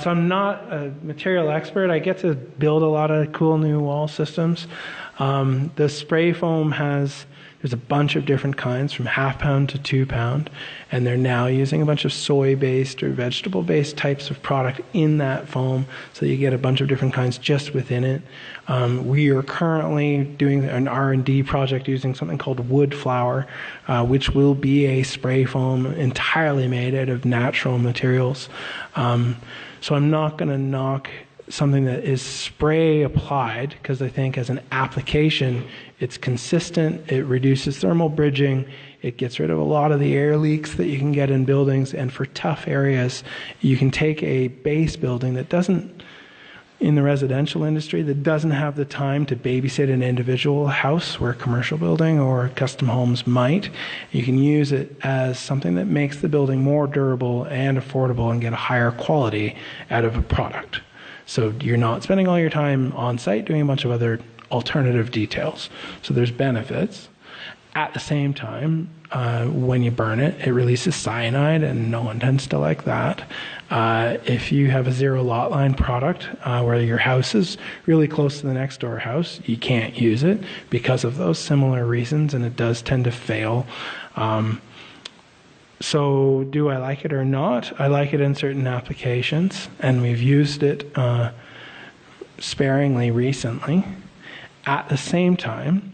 So I'm not a material expert. I get to build a lot of cool new wall systems. The spray foam there's a bunch of different kinds from 1/2 pound to 2 pound, and they're now using a bunch of soy-based or vegetable-based types of product in that foam, so you get a bunch of different kinds just within it. We are currently doing an R&D project using something called wood flour, which will be a spray foam entirely made out of natural materials. So I'm not going to knock something that is spray applied, because I think as an application it's consistent, it reduces thermal bridging, it gets rid of a lot of the air leaks that you can get in buildings, and for tough areas you can take a base building that doesn't, in the residential industry, that doesn't have the time to babysit an individual house where a commercial building or custom homes might. You can use it as something that makes the building more durable and affordable and get a higher quality out of a product. So you're not spending all your time on site doing a bunch of other alternative details. So there's benefits. At the same time, when you burn it, it releases cyanide, and no one tends to like that. If you have a zero lot line product where your house is really close to the next door house, you can't use it because of those similar reasons, and it does tend to fail. So do I like it or not? I like it in certain applications, and we've used it sparingly recently. At the same time,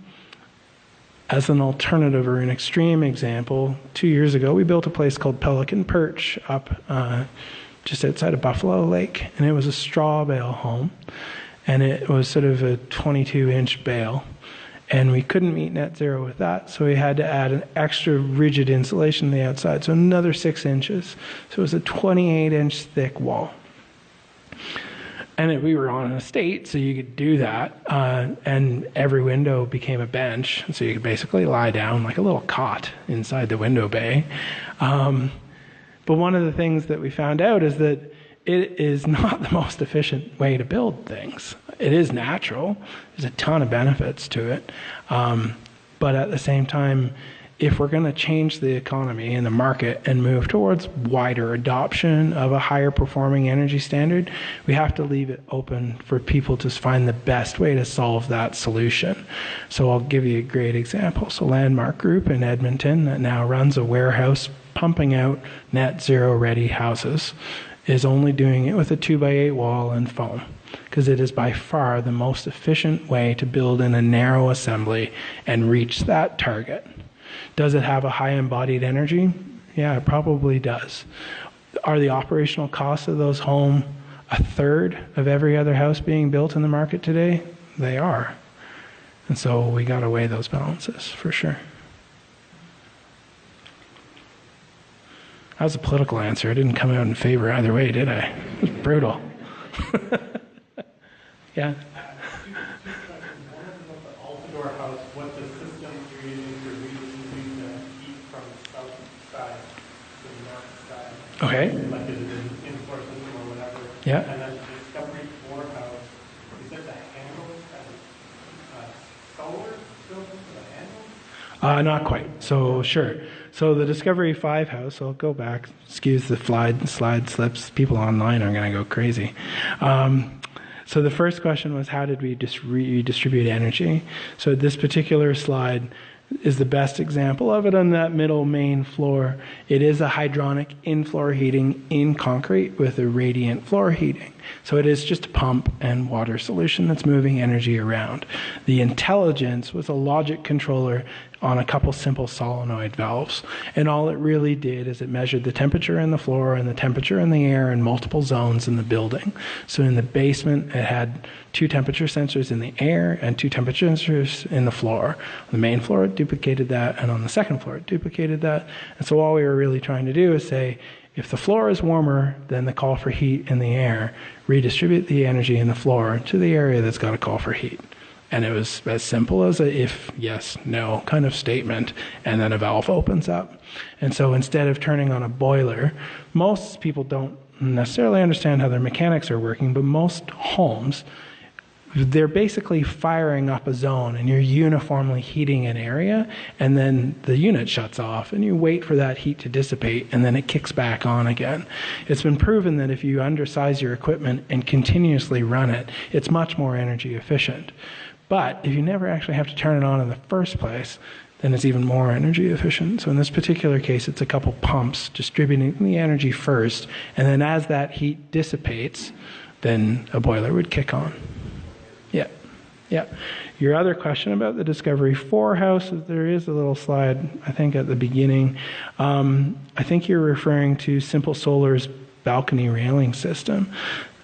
as an alternative or an extreme example, 2 years ago we built a place called Pelican Perch up just outside of Buffalo Lake, and it was a straw bale home, and it was sort of a 22-inch bale. And we couldn't meet net zero with that, so we had to add an extra rigid insulation on the outside, so another 6 inches. So it was a 28-inch thick wall. And we were on an estate, so you could do that, and every window became a bench, so you could basically lie down like a little cot inside the window bay. But one of the things that we found out is that it is not the most efficient way to build things. It is natural. There's a ton of benefits to it. But at the same time, if we're going to change the economy and the market and move towards wider adoption of a higher performing energy standard, we have to leave it open for people to find the best way to solve that solution. So I'll give you a great example. So Landmark Group in Edmonton, that now runs a warehouse pumping out net zero ready houses, is only doing it with a 2x8 wall and foam, because it is by far the most efficient way to build in a narrow assembly and reach that target. Does it have a high embodied energy? Yeah, it probably does. Are the operational costs of those homes a third of every other house being built in the market today? They are. And so we got to weigh those balances for sure. That was a political answer. I didn't come out in favor either way, did I? It was brutal. Yeah. One is about the Altador house, what the system you're using for reusing the heat from the south side to the north side. Okay. Like is it an in-floor system or whatever. Yeah. And then the Discovery 4 house, is it the handles and solar built into the handles? Not quite. So sure. So the Discovery 5 house, I'll go back, excuse the slide slips, people online are going to go crazy. So the first question was, how did we redistribute energy? So this particular slide is the best example of it on that middle main floor. It is a hydronic in-floor heating in concrete with a radiant floor heating. So it is just a pump and water solution that's moving energy around. The intelligence was a logic controller on a couple simple solenoid valves. And all it really did is it measured the temperature in the floor and the temperature in the air in multiple zones in the building. So in the basement, it had 2 temperature sensors in the air and 2 temperature sensors in the floor. On the main floor, it duplicated that, and on the second floor, it duplicated that. And so all we were really trying to do is say, if the floor is warmer than the call for heat in the air, redistribute the energy in the floor to the area that's got a call for heat. And it was as simple as a if, yes, no kind of statement, and then a valve opens up. And so instead of turning on a boiler, most people don't necessarily understand how their mechanics are working, but most homes, they're basically firing up a zone, and you're uniformly heating an area, and then the unit shuts off, and you wait for that heat to dissipate, and then it kicks back on again. It's been proven that if you undersize your equipment and continuously run it, it's much more energy efficient. But if you never actually have to turn it on in the first place, then it's even more energy efficient. So in this particular case, it's a couple pumps distributing the energy first, and then as that heat dissipates, then a boiler would kick on. Yeah. Your other question about the Discovery 4 house, there is a little slide, I think, at the beginning. I think you're referring to Simple Solar's balcony railing system.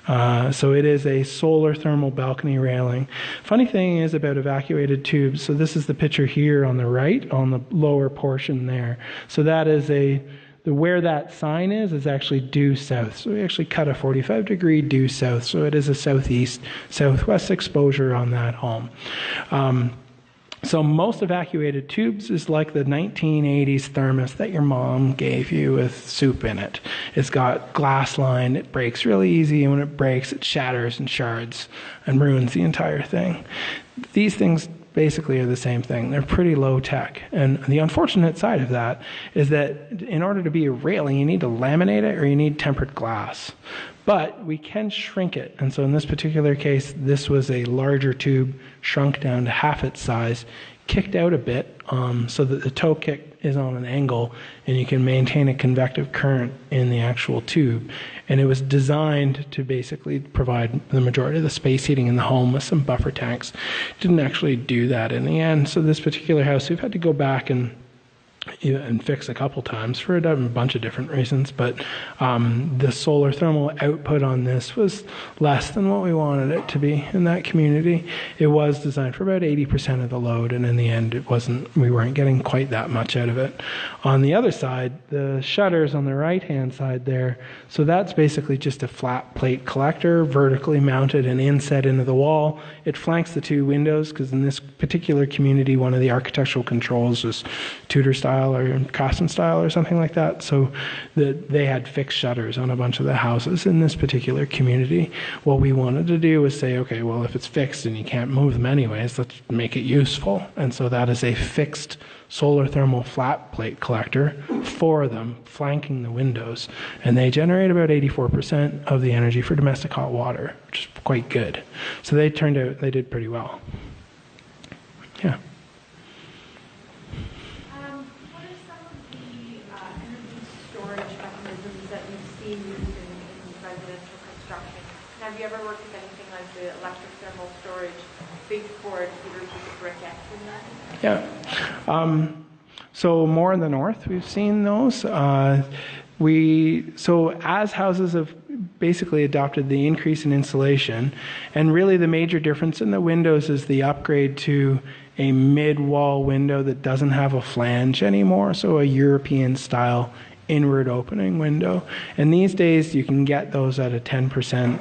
So it is a solar thermal balcony railing. Funny thing is about evacuated tubes, so this is the picture here on the right, on the lower portion there. So that is where that sign is actually due south. So we actually cut a 45-degree due south. So it is a southwest exposure on that home. So most evacuated tubes is like the 1980s thermos that your mom gave you with soup in it. It's got glass line, it breaks really easy, and when it breaks, it shatters and shards and ruins the entire thing. These things basically are the same thing. They're pretty low tech. And the unfortunate side of that is that in order to be a railing, you need to laminate it or you need tempered glass. But we can shrink it. And so in this particular case, this was a larger tube, shrunk down to half its size, kicked out a bit so that the toe kick is on an angle and you can maintain a convective current in the actual tube. And it was designed to basically provide the majority of the space heating in the home with some buffer tanks. Didn't actually do that in the end. So this particular house, we've had to go back and fix a couple times for a bunch of different reasons, but the solar thermal output on this was less than what we wanted it to be in that community. It was designed for about 80% of the load, and in the end we weren't getting quite that much out of it. On the other side, the shutters on the right hand side there, so that's basically just a flat plate collector, vertically mounted and inset into the wall. It flanks the 2 windows, because in this particular community, one of the architectural controls was Tudor style or Craftsman style or something like that. So they had fixed shutters on a bunch of the houses in this particular community. What we wanted to do was say, okay, well, if it's fixed and you can't move them anyways, let's make it useful. And so that is a fixed solar thermal flat plate collector, 4 of them flanking the windows. And they generate about 84% of the energy for domestic hot water, which is quite good. So they did pretty well. Yeah. Have you ever worked with anything like the electric thermal storage, big cord heaters with a brick X in that? Yeah. So more in the north, we've seen those. So as houses have basically adopted the increase in insulation, and really the major difference in the windows is the upgrade to a mid-wall window that doesn't have a flange anymore, so a European-style inward opening window. And these days you can get those at a 10%,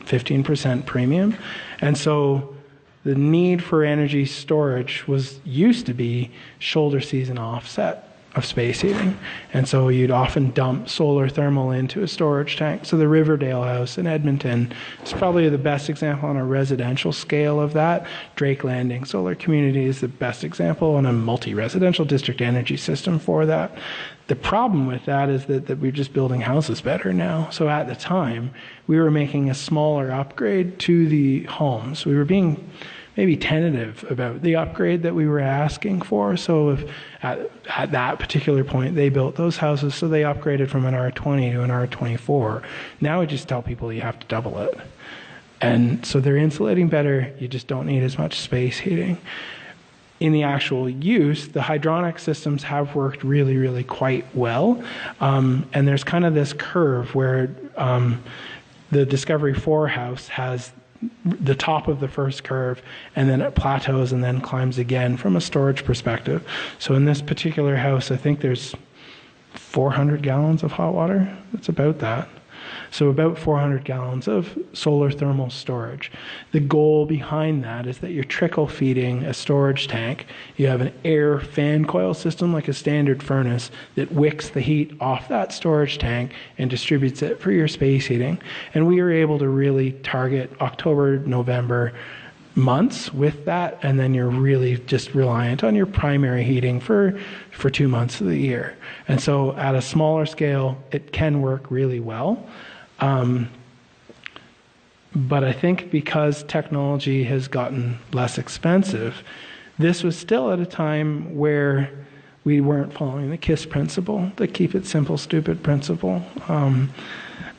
15% premium. And so the need for energy storage used to be shoulder season offset of space heating. And so you'd often dump solar thermal into a storage tank. So the Riverdale house in Edmonton is probably the best example on a residential scale of that. Drake Landing Solar Community is the best example on a multi-residential district energy system for that. The problem with that is that we're just building houses better now. So at the time, we were making a smaller upgrade to the homes. We were being maybe tentative about the upgrade that we were asking for. So if at that particular point, they built those houses, so they upgraded from an R20 to an R24. Now we just tell people you have to double it. And so they're insulating better, you just don't need as much space heating. in the actual use, the hydronic systems have worked really, really quite well. And there's kind of this curve where the Discovery 4 house has the top of the first curve, and then it plateaus and then climbs again from a storage perspective. So in this particular house, I think there's 400 gallons of hot water. It's about that. So about 400 gallons of solar thermal storage. The goal behind that is that you're trickle feeding a storage tank. You have an air fan coil system like a standard furnace that wicks the heat off that storage tank and distributes it for your space heating. And we were able to really target October, November months with that, and then you're really just reliant on your primary heating for 2 months of the year. And so at a smaller scale, it can work really well. But I think because technology has gotten less expensive, this was still at a time where we weren't following the KISS principle, the keep it simple, stupid principle.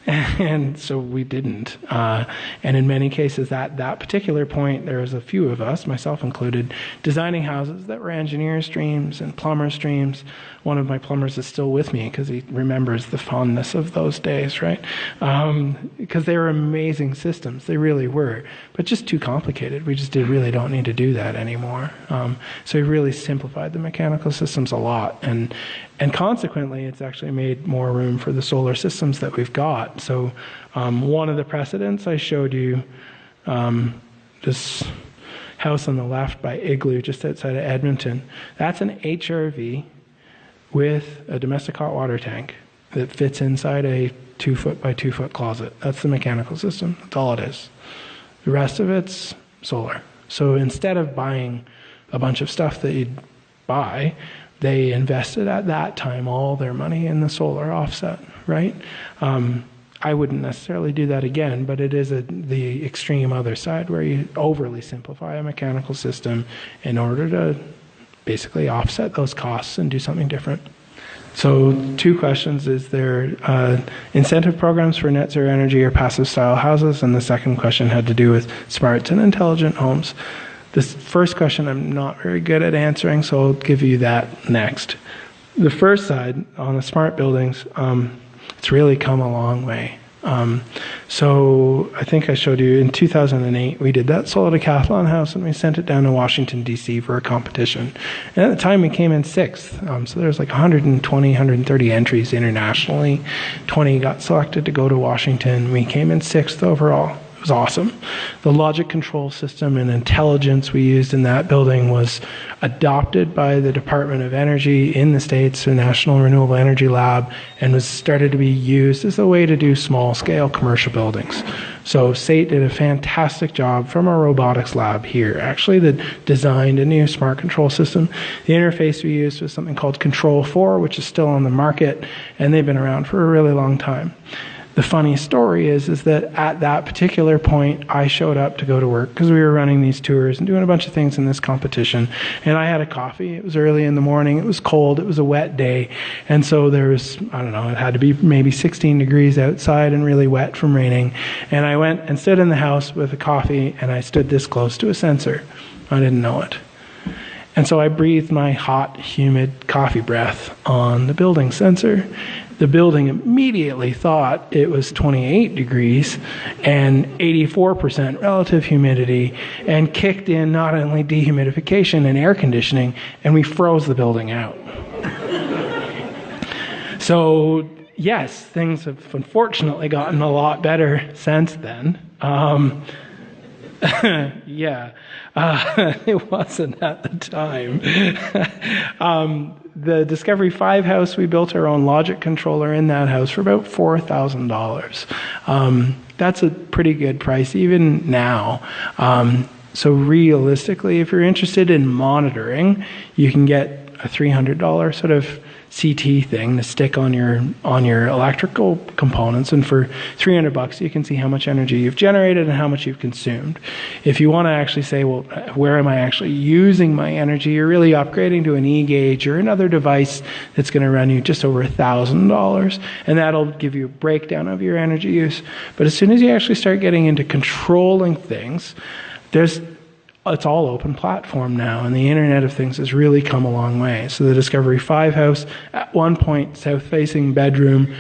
And so we didn't. And in many cases, at that particular point, there was a few of us, myself included, designing houses that were engineer streams and plumber streams. One of my plumbers is still with me because he remembers the fondness of those days, right? Because they were amazing systems. They really were. But just too complicated. We just really don't need to do that anymore. So we really simplified the mechanical systems a lot. And consequently, it's actually made more room for the solar systems that we've got. So one of the precedents I showed you, this house on the left by Igloo, just outside of Edmonton, that's an HRV with a domestic hot water tank that fits inside a 2-foot by 2-foot closet. That's the mechanical system. That's all it is. The rest of it's solar. So instead of buying a bunch of stuff that you'd buy, they invested at that time all their money in the solar offset, right? I wouldn't necessarily do that again, but it is the extreme other side where you overly simplify a mechanical system in order to basically offset those costs and do something different. So 2 questions. Is there incentive programs for net zero energy or passive style houses? And the second question had to do with smart and intelligent homes. This first question I'm not very good at answering, so I'll give you that next. The first side, on the smart buildings, it's really come a long way. So I think I showed you in 2008, we did that solar decathlon house and we sent it down to Washington, D.C. for a competition. And at the time we came in 6th. So there's like 120, 130 entries internationally. 20 got selected to go to Washington. We came in 6th overall. It was awesome. The logic control system and intelligence we used in that building was adopted by the Department of Energy in the States, the National Renewable Energy Lab, and was started to be used as a way to do small-scale commercial buildings. So SAIT did a fantastic job from our robotics lab here, actually, that designed a new smart control system. The interface we used was something called Control 4, which is still on the market, and they've been around for a really long time. The funny story is that at that particular point, I showed up to go to work because we were running these tours and doing a bunch of things in this competition. And I had a coffee. It was early in the morning. It was cold. It was a wet day. And so there was, I don't know, it had to be maybe 16 degrees outside and really wet from raining. And I went and stood in the house with a coffee, and I stood this close to a sensor. I didn't know it. And so I breathed my hot, humid coffee breath on the building sensor. The building immediately thought it was 28 degrees and 84% relative humidity, and kicked in not only dehumidification and air conditioning, and we froze the building out. So yes, things have unfortunately gotten a lot better since then. Yeah, it wasn't at the time. The Discovery 5 house, we built our own logic controller in that house for about $4,000. That's a pretty good price even now. So realistically, if you're interested in monitoring, you can get a $300 sort of CT thing to stick on your electrical components, and for $300 you can see how much energy you've generated and how much you've consumed. If you want to actually say, well, where am I actually using my energy, you're really upgrading to an e-gauge or another device that's going to run you just over $1,000, and that'll give you a breakdown of your energy use. But as soon as you actually start getting into controlling things, there's it's all open platform now, and the Internet of Things has really come a long way. So the Discovery 5 house, at one point, south-facing bedroom,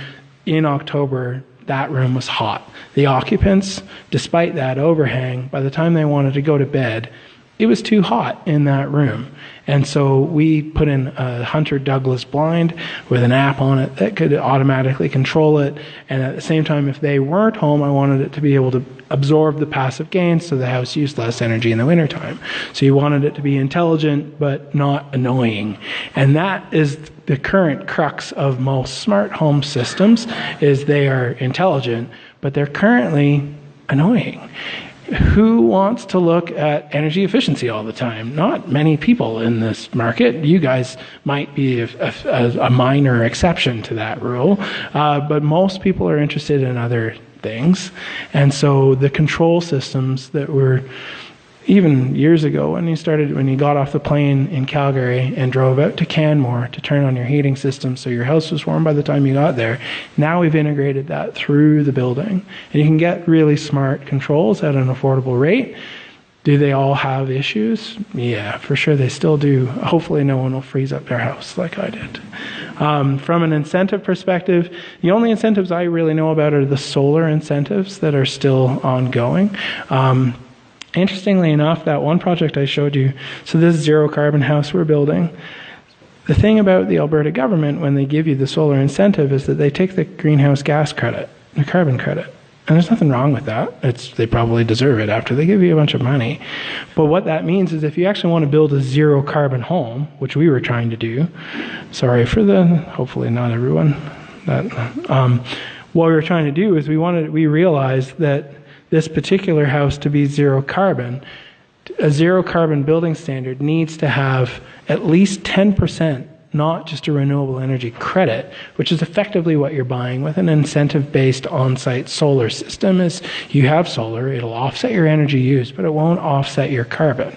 in October, that room was hot. The occupants, despite that overhang, by the time they wanted to go to bed, it was too hot in that room. And so we put in a Hunter Douglas blind with an app on it that could automatically control it. And at the same time, if they weren't home, I wanted it to be able to absorb the passive gain so the house used less energy in the wintertime. So you wanted it to be intelligent but not annoying. And that is the current crux of most smart home systems, is they are intelligent, but they're currently annoying. Who wants to look at energy efficiency all the time? Not many people in this market. You guys might be a minor exception to that rule, but most people are interested in other things. And so the control systems that were, even years ago when you got off the plane in Calgary and drove out to Canmore to turn on your heating system so your house was warm by the time you got there, now we've integrated that through the building. And you can get really smart controls at an affordable rate. Do they all have issues? Yeah, for sure they still do. Hopefully no one will freeze up their house like I did. From an incentive perspective, the only incentives I really know about are the solar incentives that are still ongoing. Interestingly enough, that one project I showed you, so this zero carbon house we're building, the thing about the Alberta government when they give you the solar incentive is that they take the greenhouse gas credit, the carbon credit. And there's nothing wrong with that. They probably deserve it after they give you a bunch of money. But what that means is if you actually want to build a zero carbon home, which we were trying to do, sorry for hopefully not everyone, what we were trying to do is we realized that this particular house to be zero carbon, a zero carbon building standard needs to have at least 10%, not just a renewable energy credit, which is effectively what you're buying with an incentive-based on-site solar system. Is you have solar, it'll offset your energy use, but it won't offset your carbon.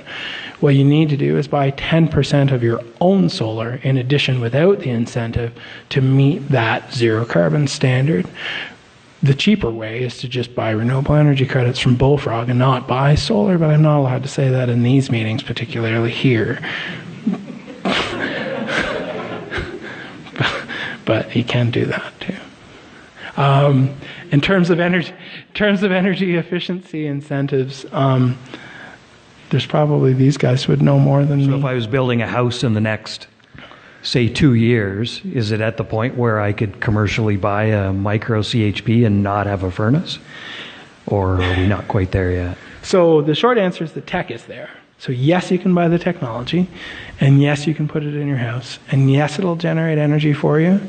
What you need to do is buy 10% of your own solar in addition without the incentive to meet that zero carbon standard. The cheaper way is to just buy renewable energy credits from Bullfrog and not buy solar, but I'm not allowed to say that in these meetings, particularly here. But you can do that too. In terms of energy efficiency incentives, there's probably these guys would know more than me. So if I was building a house in the next, say, 2 years, is it at the point where I could commercially buy a micro CHP and not have a furnace? Or are we not quite there yet? So the short answer is the tech is there. So yes, you can buy the technology, and yes, you can put it in your house, and yes, it'll generate energy for you.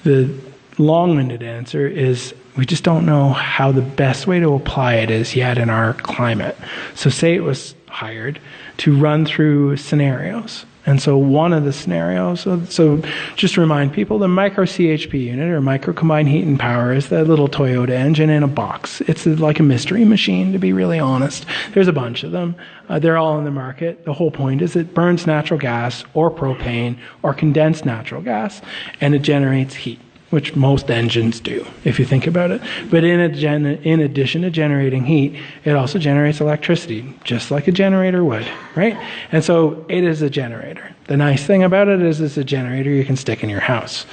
The long-winded answer is we just don't know how the best way to apply it is yet in our climate. So say it was hired to run through scenarios. And so one of the scenarios, so just to remind people, the micro CHP unit, or micro combined heat and power, is that little Toyota engine in a box. It's like a mystery machine, to be really honest. There's a bunch of them. They're all in the market. The whole point is it burns natural gas or propane or condensed natural gas, and it generates heat, which most engines do, if you think about it. But in addition to generating heat, it also generates electricity, just like a generator would, right? And so it is a generator. The nice thing about it is it's a generator you can stick in your house.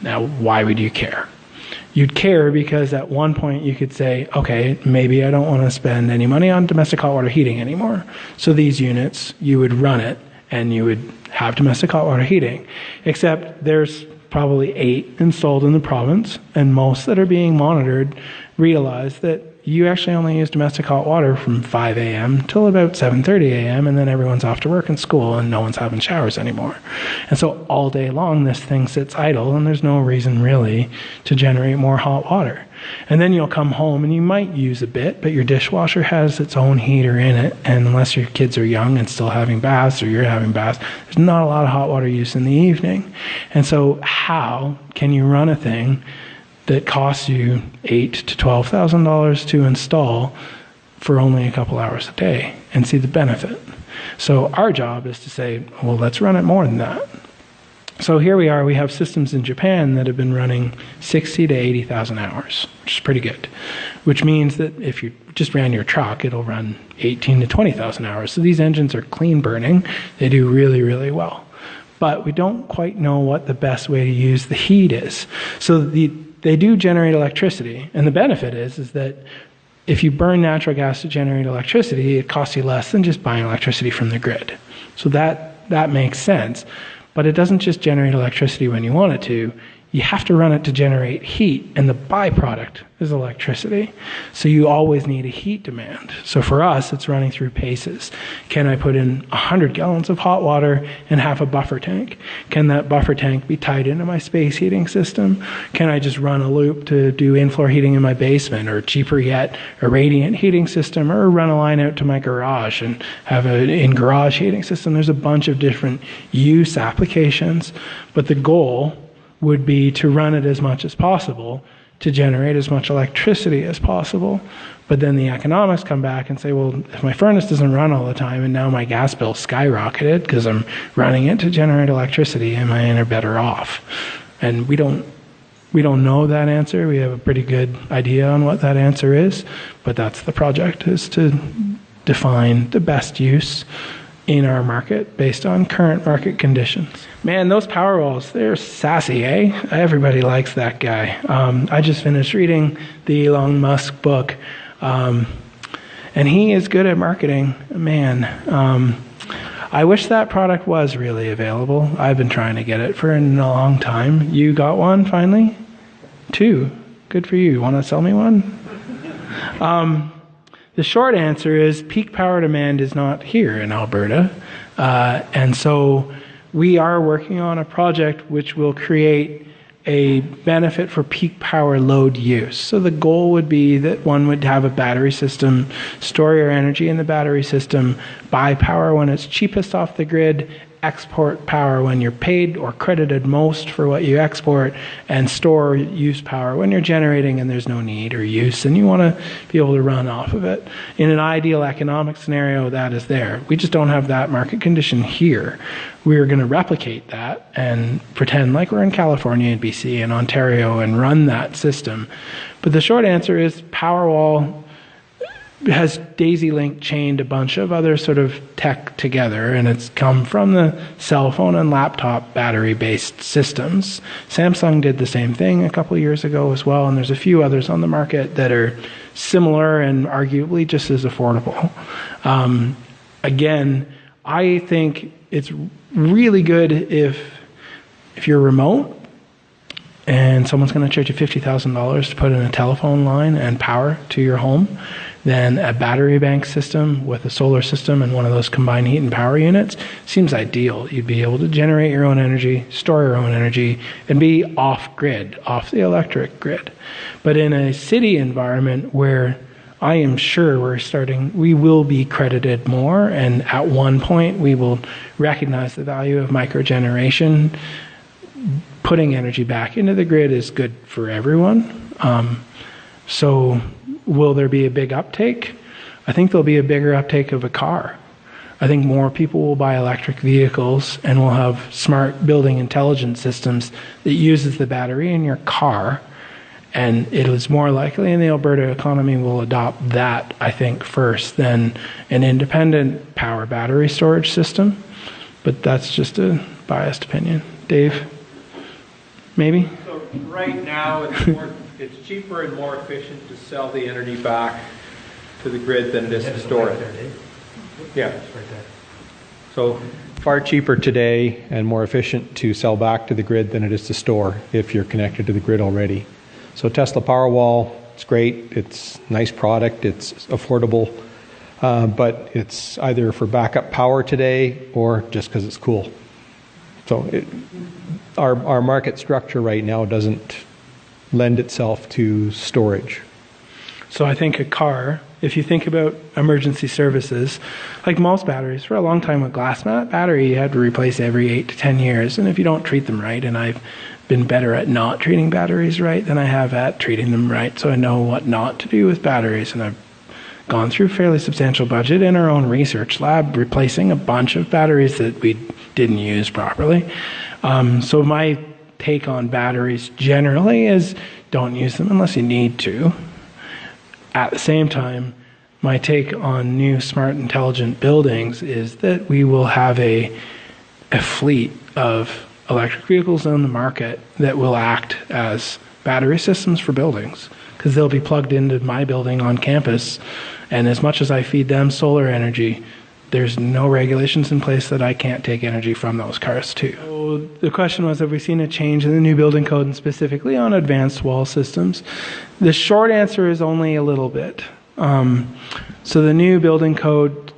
Now, why would you care? You'd care because at one point you could say, okay, maybe I don't want to spend any money on domestic hot water heating anymore. So these units, you would run it and you would have domestic hot water heating. Except there's probably 8 installed in the province, and most that are being monitored realize that you actually only use domestic hot water from 5 a.m. till about 7:30 a.m., and then everyone's off to work and school, and no one's having showers anymore. And so all day long, this thing sits idle, and there's no reason really to generate more hot water. And then you'll come home, and you might use a bit, but your dishwasher has its own heater in it, and unless your kids are young and still having baths, or you're having baths, there's not a lot of hot water use in the evening. And so how can you run a thing that costs you $8,000 to $12,000 to install for only a couple hours a day and see the benefit? So our job is to say, well, let's run it more than that. So here we are, we have systems in Japan that have been running 60 to 80,000 hours, which is pretty good. Which means that if you just ran your truck, it'll run 18 to 20,000 hours. So these engines are clean burning. They do really, really well. But we don't quite know what the best way to use the heat is. So they do generate electricity. And the benefit is that if you burn natural gas to generate electricity, it costs you less than just buying electricity from the grid. So that makes sense. But it doesn't just generate electricity when you want it to. You have to run it to generate heat, and the byproduct is electricity. So you always need a heat demand. So for us, it's running through paces. Can I put in 100 gallons of hot water and have a buffer tank? Can that buffer tank be tied into my space heating system? Can I just run a loop to do in-floor heating in my basement, or cheaper yet, a radiant heating system, or run a line out to my garage and have an in-garage heating system? There's a bunch of different use applications, but the goal would be to run it as much as possible to generate as much electricity as possible. But then the economics come back and say, well, if my furnace doesn't run all the time and now my gas bill skyrocketed because I'm running it to generate electricity, am I any better off? And we don't know that answer. We have a pretty good idea on what that answer is, but that's the project, is to define the best use in our market based on current market conditions. Man, those Powerwalls, they're sassy, eh? Everybody likes that guy. I just finished reading the Elon Musk book, and he is good at marketing. Man, I wish that product was really available. I've been trying to get it for a long time. You got one finally? 2. Good for you. Want to sell me one? The short answer is peak power demand is not here in Alberta. And so we are working on a project which will create a benefit for peak power load use. So the goal would be that one would have a battery system, store your energy in the battery system, buy power when it's cheapest off the grid, export power when you're paid or credited most for what you export, and store use power when you're generating and there's no need or use and you want to be able to run off of it. In an ideal economic scenario, that is there. We just don't have that market condition here. We're going to replicate that and pretend like we're in California and BC and Ontario and run that system. But the short answer is Powerwall has daisy-link chained a bunch of other sort of tech together, and it's come from the cell phone and laptop battery-based systems. Samsung did the same thing a couple of years ago as well, and there's a few others on the market that are similar and arguably just as affordable. Again, I think it's really good if you're remote and someone's going to charge you $50,000 to put in a telephone line and power to your home, then a battery bank system with a solar system and one of those combined heat and power units seems ideal. You'd be able to generate your own energy, store your own energy, and be off-grid, off the electric grid. But in a city environment where I am sure we will be credited more, and at one point we will recognize the value of microgeneration. Putting energy back into the grid is good for everyone. So will there be a big uptake? I think there'll be a bigger uptake of a car. I think more people will buy electric vehicles, and we'll have smart building intelligence systems that uses the battery in your car. And it is more likely in the Alberta economy will adopt that, I think, first than an independent power battery storage system. But that's just a biased opinion. Dave? Maybe? So right now, it's cheaper and more efficient to sell the energy back to the grid than it is to store it. Yeah. It's right there. So far cheaper today and more efficient to sell back to the grid than it is to store if you're connected to the grid already. So Tesla Powerwall, it's great. It's a nice product. It's affordable. But it's either for backup power today or just because it's cool. So our market structure right now doesn't lend itself to storage. So I think a car, if you think about emergency services, like most batteries, for a long time with glass mat battery, you had to replace every 8 to 10 years. And if you don't treat them right, and I've been better at not treating batteries right than I have at treating them right, so I know what not to do with batteries, and I've gone through a fairly substantial budget in our own research lab, replacing a bunch of batteries that we didn't use properly. So my take on batteries generally is don't use them unless you need to. At the same time, my take on new smart intelligent buildings is that we will have a fleet of electric vehicles on the market that will act as battery systems for buildings, because they'll be plugged into my building on campus, and as much as I feed them solar energy, there's no regulations in place that I can't take energy from those cars too. So the question was, have we seen a change in the new building code and specifically on advanced wall systems? The short answer is only a little bit. So the new building code,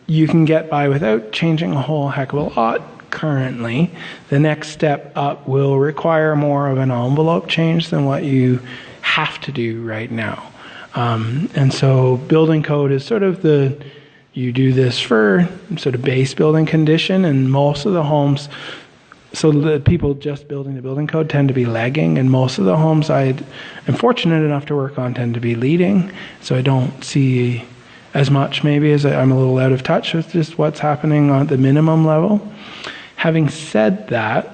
you can get by without changing a whole heck of a lot currently. The next step up will require more of an envelope change than what you have to do right now. And so building code is sort of you do this for sort of base building condition, and most of the homes, so the people just building the building code tend to be lagging, and most of the homes I am fortunate enough to work on tend to be leading, so I don't see as much maybe as I'm a little out of touch with just what's happening on the minimum level. Having said that,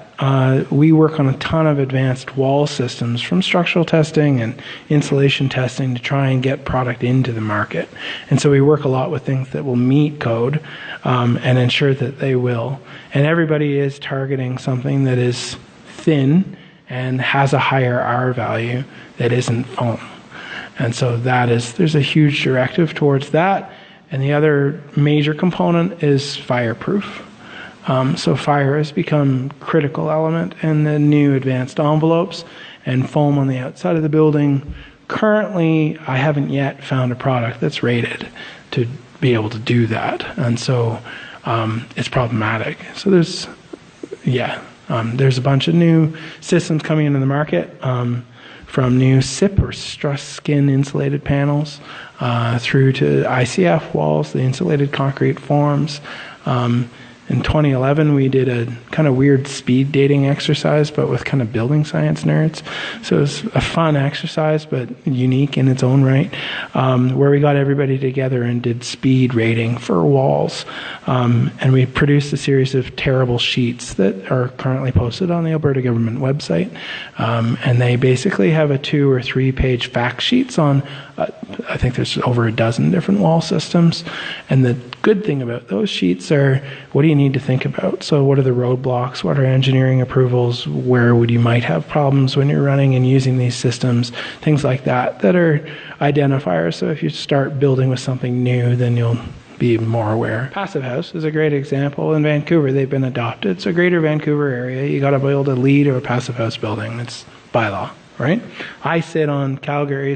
we work on a ton of advanced wall systems from structural testing and insulation testing to try and get product into the market. And so we work a lot with things that will meet code and ensure that they will. And everybody is targeting something that is thin and has a higher R value that isn't foam. And so there's a huge directive towards that. And the other major component is fireproof. So fire has become a critical element in the new advanced envelopes, and foam on the outside of the building. Currently, I haven't yet found a product that's rated to be able to do that, and so it's problematic. So there's a bunch of new systems coming into the market, from new SIP or stress skin insulated panels through to ICF walls, the insulated concrete forms. In 2011, we did a kind of weird speed dating exercise, but with kind of building science nerds. So it was a fun exercise, but unique in its own right, where we got everybody together and did speed rating for walls. And we produced a series of terrible sheets that are currently posted on the Alberta government website. And they basically have a 2 or 3 page fact sheets on, I think there's over a dozen different wall systems. And the good thing about those sheets are, what do you need to think about? So what are the roadblocks? What are engineering approvals? Where you might have problems when you're running and using these systems? Things like that are identifiers. So if you start building with something new, then you'll be more aware. Passive house is a great example. In Vancouver, they've been adopted. So greater Vancouver area, you got to build a LEED or a passive house building. It's by law, right? I sit on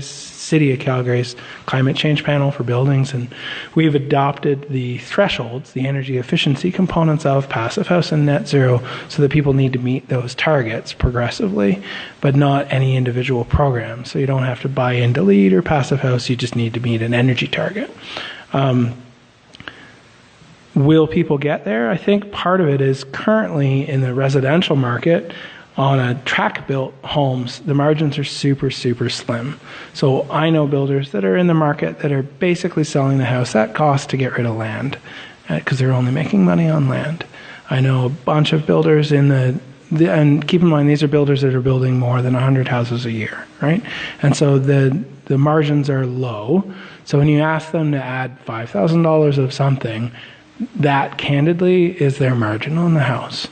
City of Calgary's climate change panel for buildings, and we've adopted the thresholds, the energy efficiency components of passive house and net zero, so that people need to meet those targets progressively, but not any individual program. So you don't have to buy into LEED or passive house, you just need to meet an energy target. Will people get there? I think part of it is currently in the residential market, on a track-built homes, the margins are super, super slim. So I know builders that are in the market that are basically selling the house at cost to get rid of land, because they're only making money on land. I know a bunch of builders and keep in mind, these are builders that are building more than 100 houses a year, right? And so the margins are low. So when you ask them to add $5,000 of something, that candidly is their margin on the house.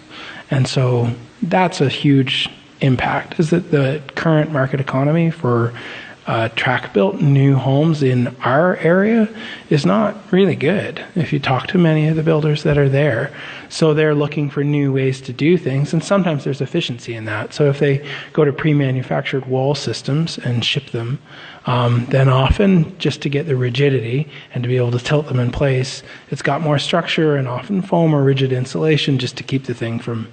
And so that's a huge impact, is that the current market economy for track-built new homes in our area is not really good if you talk to many of the builders that are there. So they're looking for new ways to do things, and sometimes there's efficiency in that. So if they go to pre-manufactured wall systems and ship them, then often just to get the rigidity and to be able to tilt them in place, it's got more structure and often foam or rigid insulation just to keep the thing from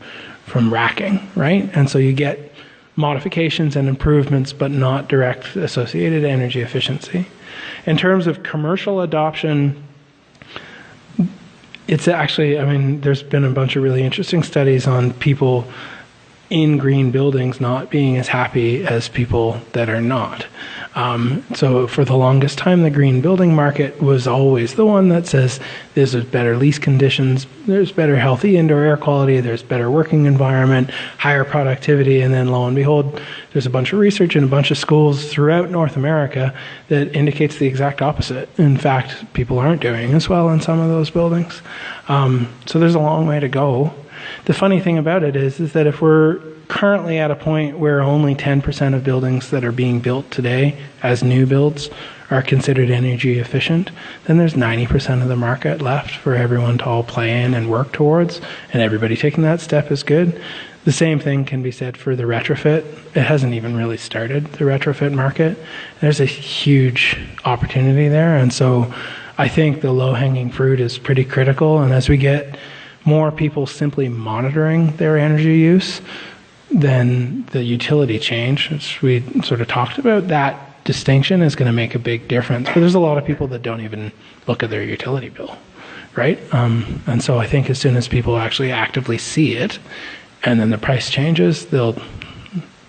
racking, right? And so you get modifications and improvements, but not direct associated energy efficiency. In terms of commercial adoption, it's actually, there's been a bunch of really interesting studies on people in green buildings not being as happy as people that are not. So for the longest time, the green building market was always the one that says there's better lease conditions, there's better healthy indoor air quality, there's better working environment, higher productivity, and then lo and behold, there's a bunch of research in a bunch of schools throughout North America that indicates the exact opposite. In fact, people aren't doing as well in some of those buildings. So there's a long way to go. The funny thing about it is that if we're currently at a point where only 10% of buildings that are being built today as new builds are considered energy efficient, then there's 90% of the market left for everyone to all play in and work towards, and everybody taking that step is good. The same thing can be said for the retrofit. It hasn't even really started, the retrofit market. There's a huge opportunity there, and so I think the low-hanging fruit is pretty critical, and as we get more people simply monitoring their energy use, then the utility change, which we sort of talked about, that distinction is going to make a big difference. But there's a lot of people that don't even look at their utility bill, right? And so I think as soon as people actually actively see it, and then the price changes, they'll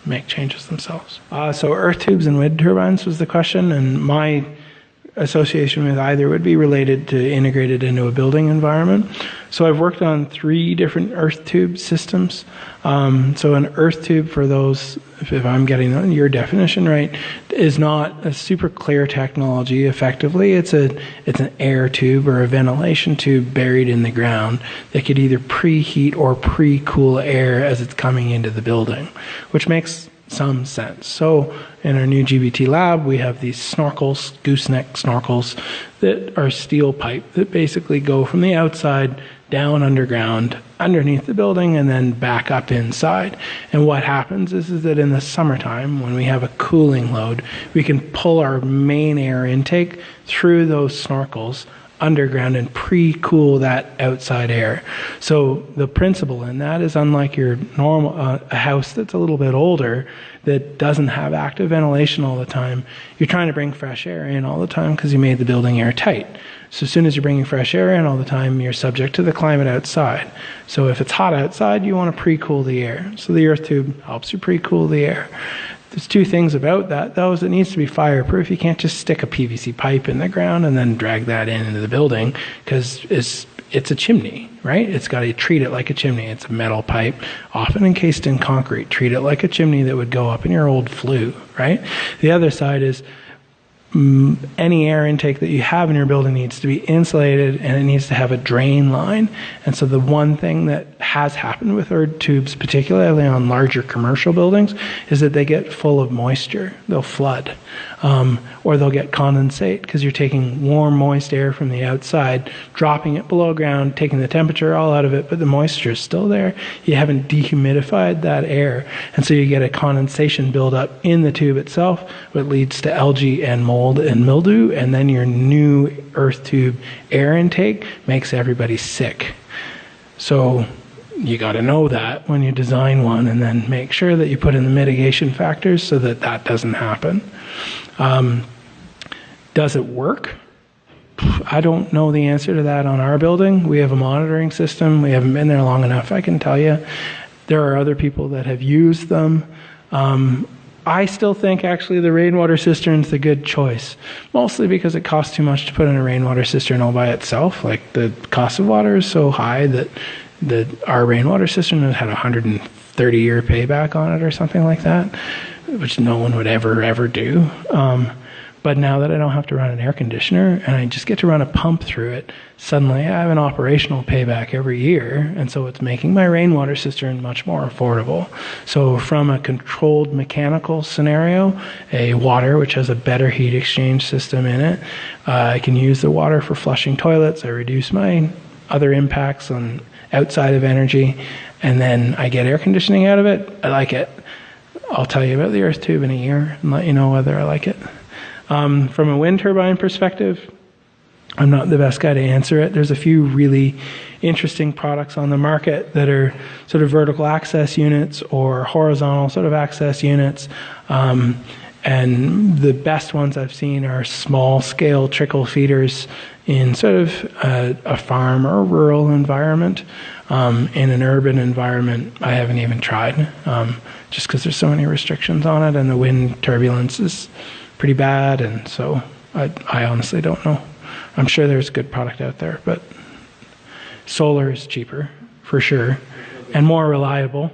make changes themselves. So earth tubes and wind turbines was the question, and my association with either would be related to integrated into a building environment. So I've worked on 3 different earth tube systems. So an earth tube, for those, if I'm getting your definition right, is not a super clear technology effectively. It's an air tube or a ventilation tube buried in the ground that could either preheat or pre-cool air as it's coming into the building, which makes some sense. So in our new GBT lab, we have these snorkels, gooseneck snorkels, that are steel pipe that basically go from the outside down underground, underneath the building, and then back up inside. And what happens is that in the summertime, when we have a cooling load, we can pull our main air intake through those snorkels underground and pre-cool that outside air. So the principle in that is, unlike your normal a house that's a little bit older that doesn't have active ventilation all the time, you're trying to bring fresh air in all the time because you made the building airtight. So as soon as you're bringing fresh air in all the time, you're subject to the climate outside. So if it's hot outside, you want to pre-cool the air. So the earth tube helps you pre-cool the air. There's 2 things about that, though, is it needs to be fireproof. You can't just stick a PVC pipe in the ground and then drag that into the building, because it's a chimney, right? It's got to treat it like a chimney. It's a metal pipe, often encased in concrete. Treat it like a chimney that would go up in your old flue, right? The other side is any air intake that you have in your building needs to be insulated, and it needs to have a drain line. And so the one thing that has happened with earth tubes, particularly on larger commercial buildings, is that they get full of moisture. They'll flood, or they'll get condensate, because you're taking warm, moist air from the outside, dropping it below ground, taking the temperature all out of it, but the moisture is still there. You haven't dehumidified that air, and so you get a condensation buildup in the tube itself, which leads to algae and mold and mildew, and then your new earth tube air intake makes everybody sick. So you got to know that when you design one, and then make sure that you put in the mitigation factors so that that doesn't happen. Does it work? I don't know the answer to that on our building. We have a monitoring system. We haven't been there long enough, I can tell you. There are other people that have used them. I still think actually the rainwater cistern's the good choice, mostly because it costs too much to put in a rainwater cistern all by itself. Like, the cost of water is so high that our rainwater cistern had 130-year payback on it or something like that, which no one would ever do. But now that I don't have to run an air conditioner and I just get to run a pump through it, suddenly I have an operational payback every year, and so it's making my rainwater cistern much more affordable. So from a controlled mechanical scenario, a water which has a better heat exchange system in it, I can use the water for flushing toilets, I reduce my other impacts on outside of energy, and then I get air conditioning out of it. I like it. I'll tell you about the earth tube in a year and let you know whether I like it. From a wind turbine perspective, I'm not the best guy to answer it. There's a few really interesting products on the market that are sort of vertical access units or horizontal sort of access units. And the best ones I've seen are small scale trickle feeders in sort of a farm or a rural environment. In an urban environment, I haven't even tried, just because there's so many restrictions on it, and the wind turbulence is pretty bad, and so I honestly don't know. I'm sure there's good product out there, but solar is cheaper for sure and more reliable.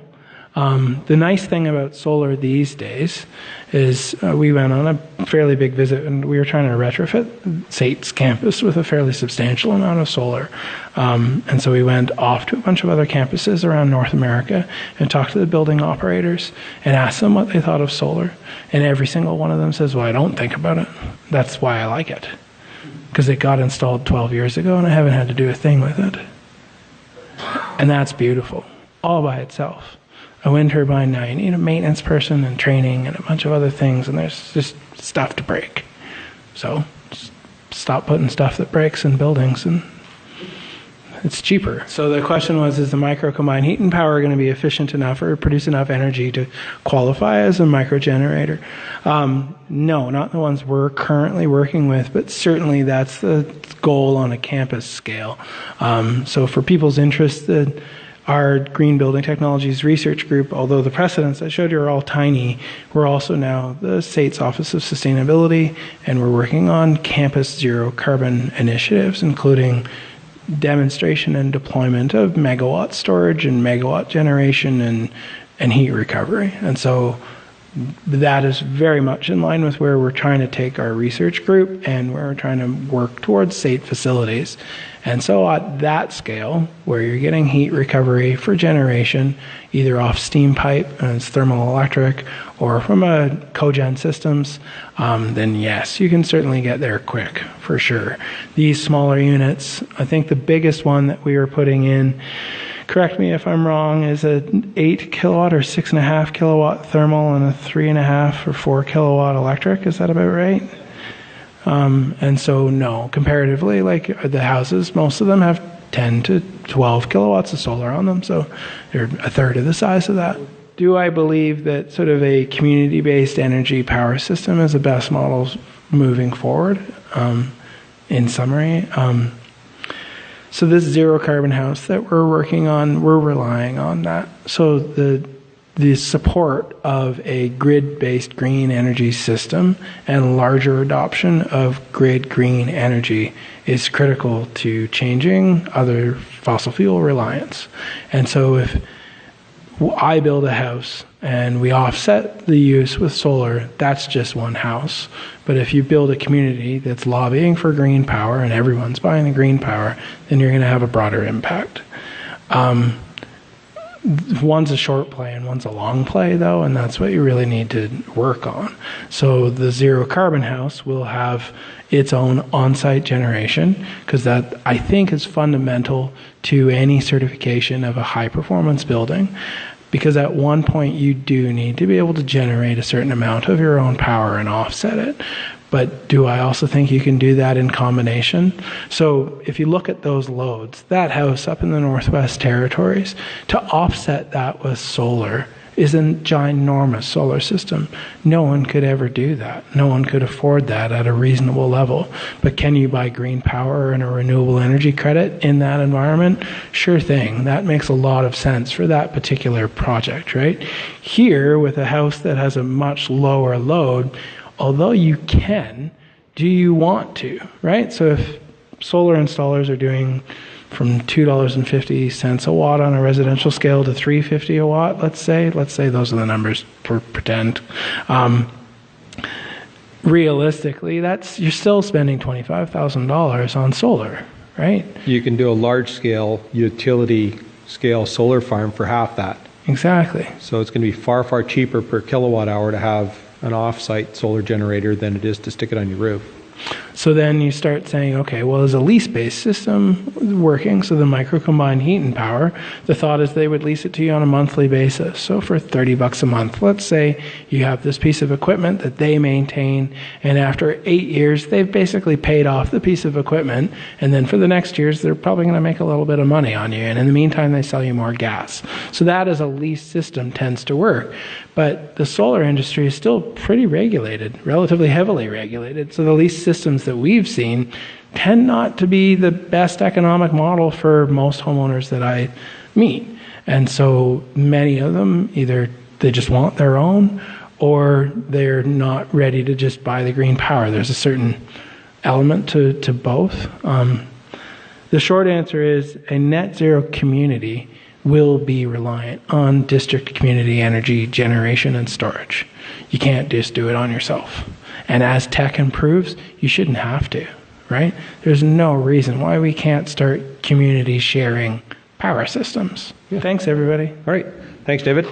The nice thing about solar these days is we went on a fairly big visit, and we were trying to retrofit SAIT's campus with a fairly substantial amount of solar. And so we went off to a bunch of other campuses around North America and talked to the building operators and asked them what they thought of solar. And every single one of them says, well, I don't think about it. That's why I like it. Because it got installed 12 years ago and I haven't had to do a thing with it. And that's beautiful, all by itself. A wind turbine now, you need a maintenance person and training and a bunch of other things, and there's just stuff to break. So just stop putting stuff that breaks in buildings, and it's cheaper. So the question was, is the micro combined heat and power going to be efficient enough or produce enough energy to qualify as a micro generator? No, not the ones we're currently working with, but certainly that's the goal on a campus scale. So for people's interest, our Green Building Technologies Research Group, although the precedents I showed you are all tiny, we're also now the state's Office of Sustainability, and we're working on campus zero carbon initiatives, including demonstration and deployment of megawatt storage and megawatt generation and heat recovery. And so that is very much in line with where we're trying to take our research group and where we're trying to work towards state facilities. And so at that scale, where you're getting heat recovery for generation, either off steam pipe and it's thermal electric, or from a cogen systems, then yes, you can certainly get there quick, for sure. These smaller units, I think the biggest one that we were putting in, correct me if I'm wrong, is an 8 kilowatt or 6.5 kilowatt thermal and a 3.5 or 4 kilowatt electric. Is that about right? And so no, comparatively, like the houses, most of them have 10 to 12 kilowatts of solar on them, so they're a third of the size of that. Do I believe that sort of a community-based energy power system is the best model moving forward? In summary, so this zero carbon house that we're working on, we're relying on that. So the support of a grid-based green energy system and larger adoption of grid green energy is critical to changing other fossil fuel reliance. And so if I build a house and we offset the use with solar, that's just one house. But if you build a community that's lobbying for green power and everyone's buying the green power, then you're going to have a broader impact. One's a short play and one's a long play, though, and that's what you really need to work on. So the zero carbon house will have its own on-site generation, because that, I think, is fundamental to any certification of a high-performance building, because at one point you do need to be able to generate a certain amount of your own power and offset it. But do I also think you can do that in combination? So if you look at those loads, that house up in the Northwest Territories, to offset that with solar is a ginormous solar system. No one could ever do that. No one could afford that at a reasonable level. But can you buy green power and a renewable energy credit in that environment? Sure thing. That makes a lot of sense for that particular project, right? Here, with a house that has a much lower load, although you can, do you want to, right? So if solar installers are doing from $2.50 a watt on a residential scale to $3.50 a watt, let's say those are the numbers for pretend. Realistically, you're still spending $25,000 on solar, right? You can do a large scale, utility scale solar farm for half that. Exactly. So it's going to be far, far cheaper per kilowatt hour to have an off-site solar generator than it is to stick it on your roof. So then you start saying, okay, well, is a lease-based system working? So the micro-combined heat and power, the thought is they would lease it to you on a monthly basis. So for $30 a month, let's say you have this piece of equipment that they maintain, and after 8 years, they've basically paid off the piece of equipment, and then for the next years, they're probably going to make a little bit of money on you, and in the meantime, they sell you more gas. So that as a lease system tends to work. But the solar industry is still pretty regulated, relatively heavily regulated. So the lease systems that we've seen tend not to be the best economic model for most homeowners that I meet. And so many of them, either they just want their own, or they're not ready to just buy the green power. There's a certain element to both. The short answer is a net zero community will be reliant on district community energy generation and storage. You can't just do it on yourself. And as tech improves, you shouldn't have to, right? There's no reason why we can't start community sharing power systems. Yeah. Thanks, everybody. All right. Thanks, David.